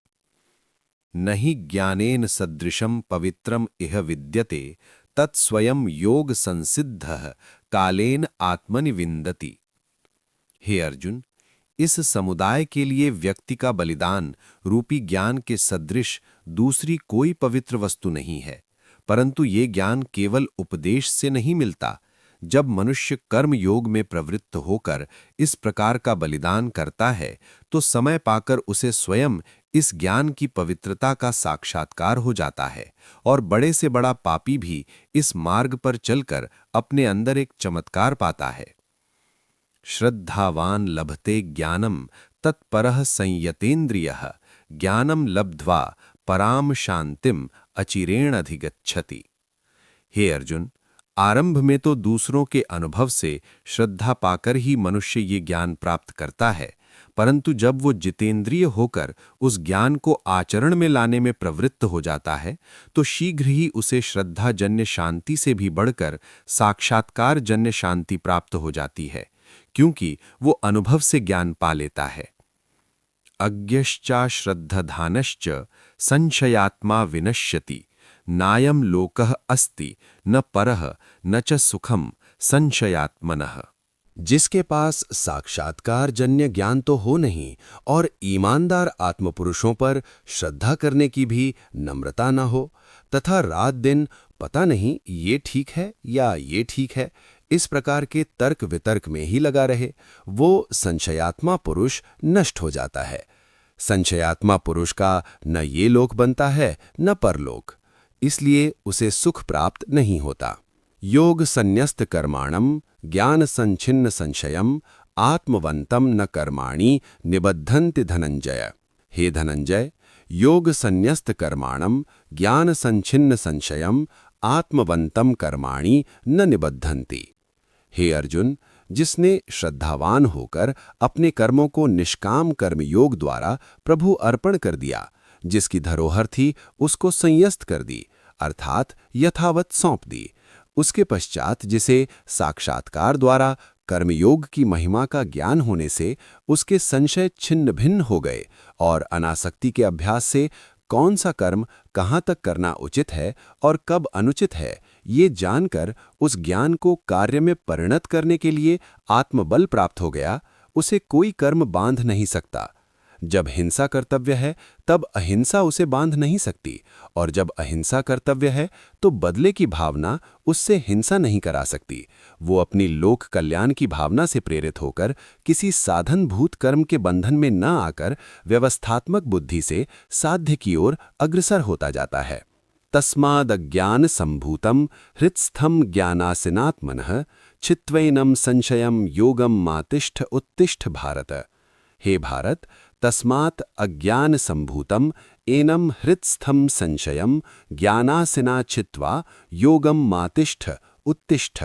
नहि ज्ञानेन सदृशम पवित्रम इह विद्यते तत्स्वयं योग संसिद्धः कालेन आत्मनि विन्दति। हे अर्जुन, इस समुदाय के लिए व्यक्ति का बलिदान रूपी ज्ञान के सदृश दूसरी कोई पवित्र वस्तु नहीं है, परंतु ये ज्ञान केवल उपदेश से नहीं मिलता। जब मनुष्य कर्म योग में प्रवृत्त होकर इस प्रकार का बलिदान करता है तो समय पाकर उसे स्वयं इस ज्ञान की पवित्रता का साक्षात्कार हो जाता है और बड़े से बड़ा पापी भी इस मार्ग पर चलकर अपने अंदर एक चमत्कार पाता है। श्रद्धावान लभते ज्ञानम तत्परः संयतेन्द्रियः ज्ञानम लब्ध्वा पराम शांतिम अचिरेण अधिगच्छति। हे अर्जुन, आरंभ में तो दूसरों के अनुभव से श्रद्धा पाकर ही मनुष्य ये ज्ञान प्राप्त करता है, परंतु जब वो जितेंद्रिय होकर उस ज्ञान को आचरण में लाने में प्रवृत्त हो जाता है तो शीघ्र ही उसे श्रद्धाजन्य शांति से भी बढ़कर साक्षात्कार जन्य शांति प्राप्त हो जाती है, क्योंकि वो अनुभव से ज्ञान पा लेता है। अज्ञश्चा श्रद्धधानश्च संशयात्मा विनश्यति नायम लोकः अस्ति न परः न च सुखम संशयात्मनः। जिसके पास साक्षात्कार जन्य ज्ञान तो हो नहीं और ईमानदार आत्मपुरुषों पर श्रद्धा करने की भी नम्रता न हो तथा रात दिन पता नहीं ये ठीक है या ये ठीक है इस प्रकार के तर्क वितर्क में ही लगा रहे, वो संशयात्मा पुरुष नष्ट हो जाता है। संशयात्मा पुरुष का न ये लोक बनता है न परलोक, इसलिए उसे सुख प्राप्त नहीं होता। योग संन्यस्त कर्माणम ज्ञान संचिन्न संशयम आत्मवंतम न कर्माणि निबद्धन्ति धनंजय। हे धनंजय, योग संन्यस्त कर्माणम ज्ञान संचिन्न संशयम आत्मवंतम कर्माणि न निबद्धन्ति। हे अर्जुन, जिसने श्रद्धावान होकर अपने कर्मों को निष्काम कर्मयोग द्वारा प्रभु अर्पण कर दिया, जिसकी धरोहर थी उसको संयस्त कर दी अर्थात यथावत सौंप दी, उसके पश्चात जिसे साक्षात्कार द्वारा कर्मयोग की महिमा का ज्ञान होने से उसके संशय छिन्न भिन्न हो गए और अनासक्ति के अभ्यास से कौन सा कर्म कहाँ तक करना उचित है और कब अनुचित है ये जानकर उस ज्ञान को कार्य में परिणत करने के लिए आत्मबल प्राप्त हो गया, उसे कोई कर्म बांध नहीं सकता। जब हिंसा कर्तव्य है तब अहिंसा उसे बांध नहीं सकती और जब अहिंसा कर्तव्य है तो बदले की भावना उससे हिंसा नहीं करा सकती। वो अपनी लोक कल्याण की भावना से प्रेरित होकर किसी साधनभूत कर्म के बंधन में न आकर व्यवस्थात्मक बुद्धि से साध्य की ओर अग्रसर होता जाता है। तस्मादज्ञान संभूतम हृत्स्थम ज्ञानासिनात्मनः चित्वैनम संशयम योगम मातिष्ठ उत्तिष्ठ भारत। हे भारत, तस्मात् अज्ञान संभूतम एनम हृत्स्थम संशयम ज्ञानासिना चित्वा योगम मातिष्ठ उत्तिष्ठ।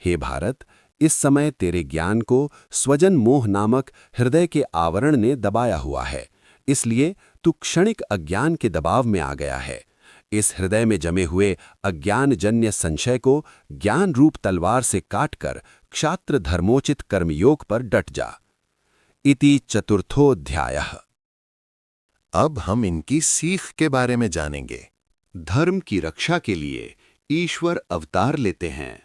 हे भारत, इस समय तेरे ज्ञान को स्वजन मोह नामक हृदय के आवरण ने दबाया हुआ है, इसलिए तू क्षणिक अज्ञान के दबाव में आ गया है। इस हृदय में जमे हुए अज्ञानजन्य संशय को ज्ञान रूप तलवार से काटकर क्षात्र धर्मोचित कर्मयोग पर डट जा। इति चतुर्थोऽध्यायः। अब हम इनकी सीख के बारे में जानेंगे। धर्म की रक्षा के लिए ईश्वर अवतार लेते हैं।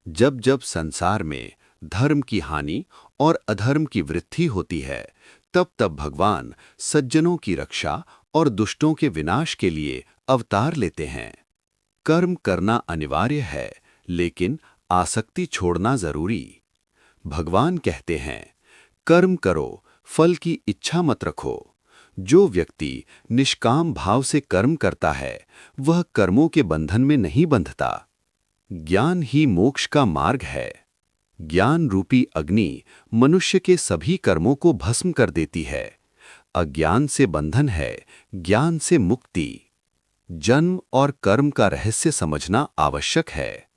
जब जब संसार में धर्म की हानि और अधर्म की वृद्धि होती है, तब तब भगवान सज्जनों की रक्षा और दुष्टों के विनाश के लिए अवतार लेते हैं। कर्म करना अनिवार्य है, लेकिन आसक्ति छोड़ना जरूरी। भगवान कहते हैं, कर्म करो, फल की इच्छा मत रखो। जो व्यक्ति निष्काम भाव से कर्म करता है, वह कर्मों के बंधन में नहीं बंधता। ज्ञान ही मोक्ष का मार्ग है। ज्ञान रूपी अग्नि मनुष्य के सभी कर्मों को भस्म कर देती है। अज्ञान से बंधन है, ज्ञान से मुक्ति। जन्म और कर्म का रहस्य समझना आवश्यक है।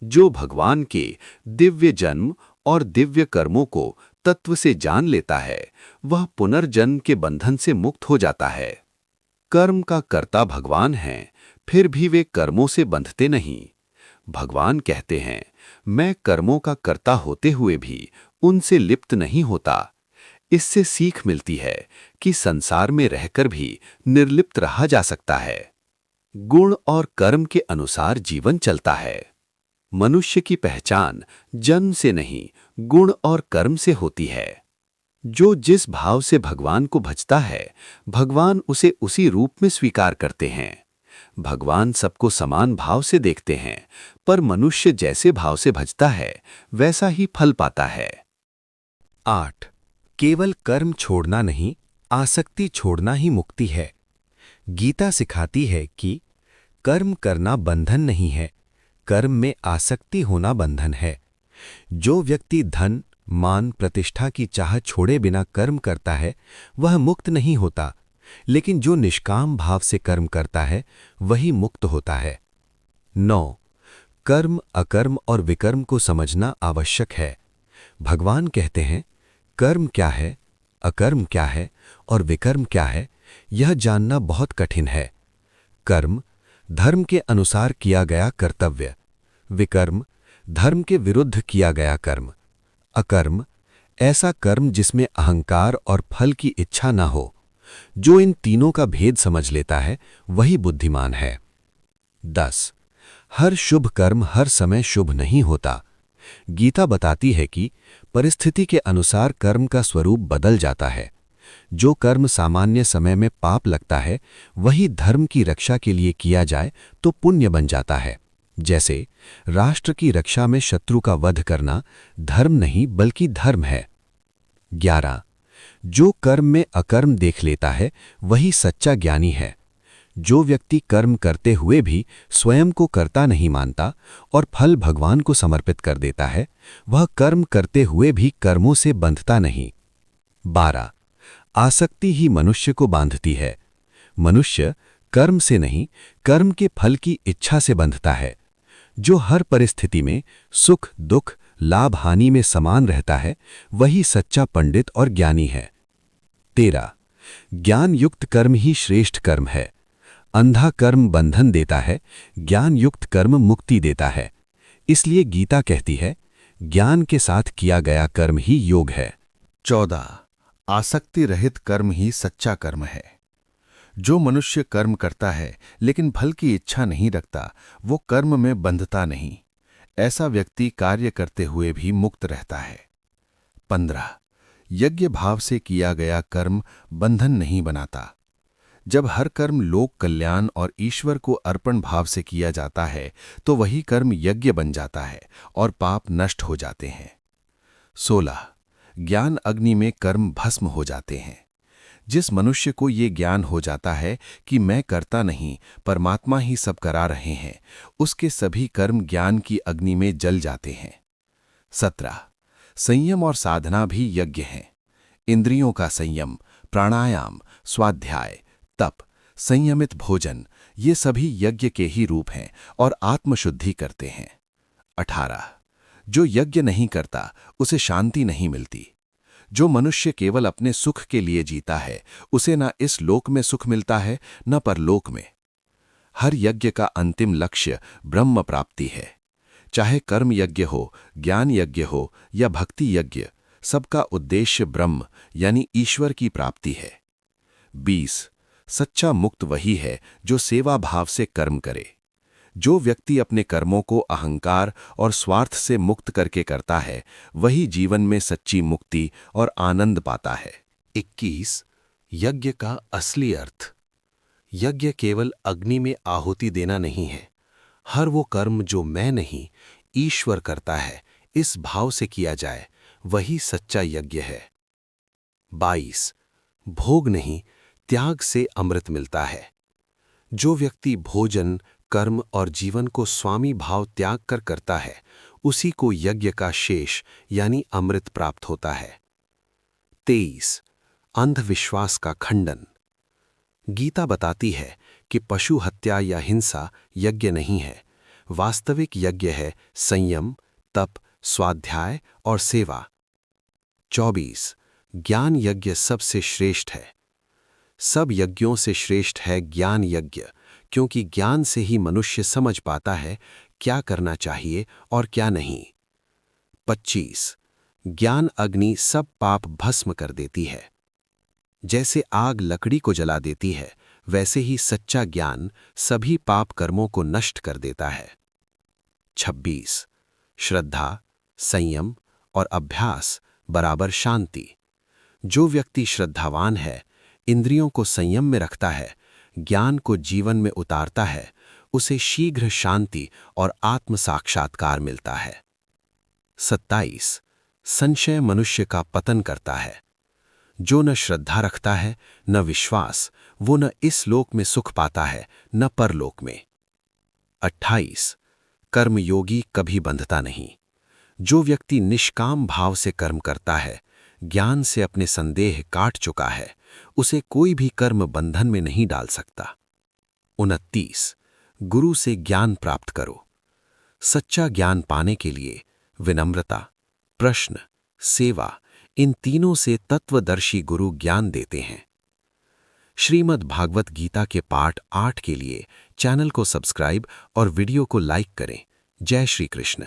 जो भगवान के दिव्य जन्म और दिव्य कर्मों को तत्व से जान लेता है, वह पुनर्जन्म के बंधन से मुक्त हो जाता है। कर्म का कर्ता भगवान हैं, फिर भी वे कर्मों से बंधते नहीं। भगवान कहते हैं, मैं कर्मों का कर्ता होते हुए भी उनसे लिप्त नहीं होता। इससे सीख मिलती है कि संसार में रहकर भी निर्लिप्त रहा जा सकता है। गुण और कर्म के अनुसार जीवन चलता है। मनुष्य की पहचान जन्म से नहीं, गुण और कर्म से होती है। जो जिस भाव से भगवान को भजता है, भगवान उसे उसी रूप में स्वीकार करते हैं। भगवान सबको समान भाव से देखते हैं, पर मनुष्य जैसे भाव से भजता है, वैसा ही फल पाता है। 8. केवल कर्म छोड़ना नहीं, आसक्ति छोड़ना ही मुक्ति है। गीता सिखाती है कि कर्म करना बंधन नहीं है, कर्म में आसक्ति होना बंधन है। जो व्यक्ति धन, मान, प्रतिष्ठा की चाह छोड़े बिना कर्म करता है, वह मुक्त नहीं होता, लेकिन जो निष्काम भाव से कर्म करता है, वही मुक्त होता है। 9. कर्म, अकर्म और विकर्म को समझना आवश्यक है। भगवान कहते हैं, कर्म क्या है, अकर्म क्या है और विकर्म क्या है, यह जानना बहुत कठिन है। कर्म, धर्म के अनुसार किया गया कर्तव्य। विकर्म, धर्म के विरुद्ध किया गया कर्म। अकर्म, ऐसा कर्म जिसमें अहंकार और फल की इच्छा न हो। जो इन तीनों का भेद समझ लेता है, वही बुद्धिमान है। 10. हर शुभ कर्म हर समय शुभ नहीं होता। गीता बताती है कि परिस्थिति के अनुसार कर्म का स्वरूप बदल जाता है। जो कर्म सामान्य समय में पाप लगता है, वही धर्म की रक्षा के लिए किया जाए तो पुण्य बन जाता है। जैसे राष्ट्र की रक्षा में शत्रु का वध करना धर्म नहीं बल्कि धर्म है। 11. जो कर्म में अकर्म देख लेता है, वही सच्चा ज्ञानी है। जो व्यक्ति कर्म करते हुए भी स्वयं को कर्ता नहीं मानता और फल भगवान को समर्पित कर देता है, वह कर्म करते हुए भी कर्मों से बंधता नहीं। 12. आसक्ति ही मनुष्य को बांधती है। मनुष्य कर्म से नहीं, कर्म के फल की इच्छा से बंधता है। जो हर परिस्थिति में सुख दुख, लाभ हानि में समान रहता है, वही सच्चा पंडित और ज्ञानी है। 13. ज्ञान युक्त कर्म ही श्रेष्ठ कर्म है। अंधा कर्म बंधन देता है, ज्ञान युक्त कर्म मुक्ति देता है। इसलिए गीता कहती है, ज्ञान के साथ किया गया कर्म ही योग है। 14. आसक्ति रहित कर्म ही सच्चा कर्म है। जो मनुष्य कर्म करता है लेकिन फल की इच्छा नहीं रखता, वो कर्म में बंधता नहीं। ऐसा व्यक्ति कार्य करते हुए भी मुक्त रहता है। 15. यज्ञ भाव से किया गया कर्म बंधन नहीं बनाता। जब हर कर्म लोक कल्याण और ईश्वर को अर्पण भाव से किया जाता है, तो वही कर्म यज्ञ बन जाता है और पाप नष्ट हो जाते हैं। 16. ज्ञान अग्नि में कर्म भस्म हो जाते हैं। जिस मनुष्य को ये ज्ञान हो जाता है कि मैं करता नहीं, परमात्मा ही सब करा रहे हैं, उसके सभी कर्म ज्ञान की अग्नि में जल जाते हैं। 17. संयम और साधना भी यज्ञ हैं। इंद्रियों का संयम, प्राणायाम, स्वाध्याय, तप, संयमित भोजन, ये सभी यज्ञ के ही रूप हैं और आत्मशुद्धि करते हैं। 18. जो यज्ञ नहीं करता, उसे शांति नहीं मिलती। जो मनुष्य केवल अपने सुख के लिए जीता है, उसे न इस लोक में सुख मिलता है न परलोक में। हर यज्ञ का अंतिम लक्ष्य ब्रह्म प्राप्ति है। चाहे कर्म यज्ञ हो, ज्ञान यज्ञ हो या भक्ति यज्ञ, सबका उद्देश्य ब्रह्म यानी ईश्वर की प्राप्ति है। 20. सच्चा मुक्त वही है जो सेवा भाव से कर्म करे। जो व्यक्ति अपने कर्मों को अहंकार और स्वार्थ से मुक्त करके करता है, वही जीवन में सच्ची मुक्ति और आनंद पाता है। 21. यज्ञ का असली अर्थ। यज्ञ केवल अग्नि में आहुति देना नहीं है। हर वो कर्म जो मैं नहीं, ईश्वर करता है, इस भाव से किया जाए, वही सच्चा यज्ञ है। 22. भोग नहीं, त्याग से अमृत मिलता है। जो व्यक्ति भोजन, कर्म और जीवन को स्वामी भाव त्याग कर करता है, उसी को यज्ञ का शेष यानी अमृत प्राप्त होता है। 23 अंधविश्वास का खंडन। गीता बताती है कि पशु हत्या या हिंसा यज्ञ नहीं है। वास्तविक यज्ञ है संयम, तप, स्वाध्याय और सेवा। 24 ज्ञान यज्ञ सबसे श्रेष्ठ है। सब यज्ञों से श्रेष्ठ है ज्ञान यज्ञ, क्योंकि ज्ञान से ही मनुष्य समझ पाता है क्या करना चाहिए और क्या नहीं। 25 ज्ञान अग्नि सब पाप भस्म कर देती है। जैसे आग लकड़ी को जला देती है, वैसे ही सच्चा ज्ञान सभी पाप कर्मों को नष्ट कर देता है। 26 श्रद्धा, संयम और अभ्यास बराबर शांति। जो व्यक्ति श्रद्धावान है, इंद्रियों को संयम में रखता है, ज्ञान को जीवन में उतारता है, उसे शीघ्र शांति और आत्म साक्षात्कार मिलता है। 27 संशय मनुष्य का पतन करता है। जो न श्रद्धा रखता है न विश्वास, वो न इस लोक में सुख पाता है न परलोक में। 28 कर्मयोगी कभी बंधता नहीं। जो व्यक्ति निष्काम भाव से कर्म करता है, ज्ञान से अपने संदेह काट चुका है, उसे कोई भी कर्म बंधन में नहीं डाल सकता। 29 गुरु से ज्ञान प्राप्त करो। सच्चा ज्ञान पाने के लिए विनम्रता, प्रश्न, सेवा, इन तीनों से तत्वदर्शी गुरु ज्ञान देते हैं। श्रीमद् भागवत गीता के पाठ 8 के लिए चैनल को सब्सक्राइब और वीडियो को लाइक करें। जय श्री कृष्ण।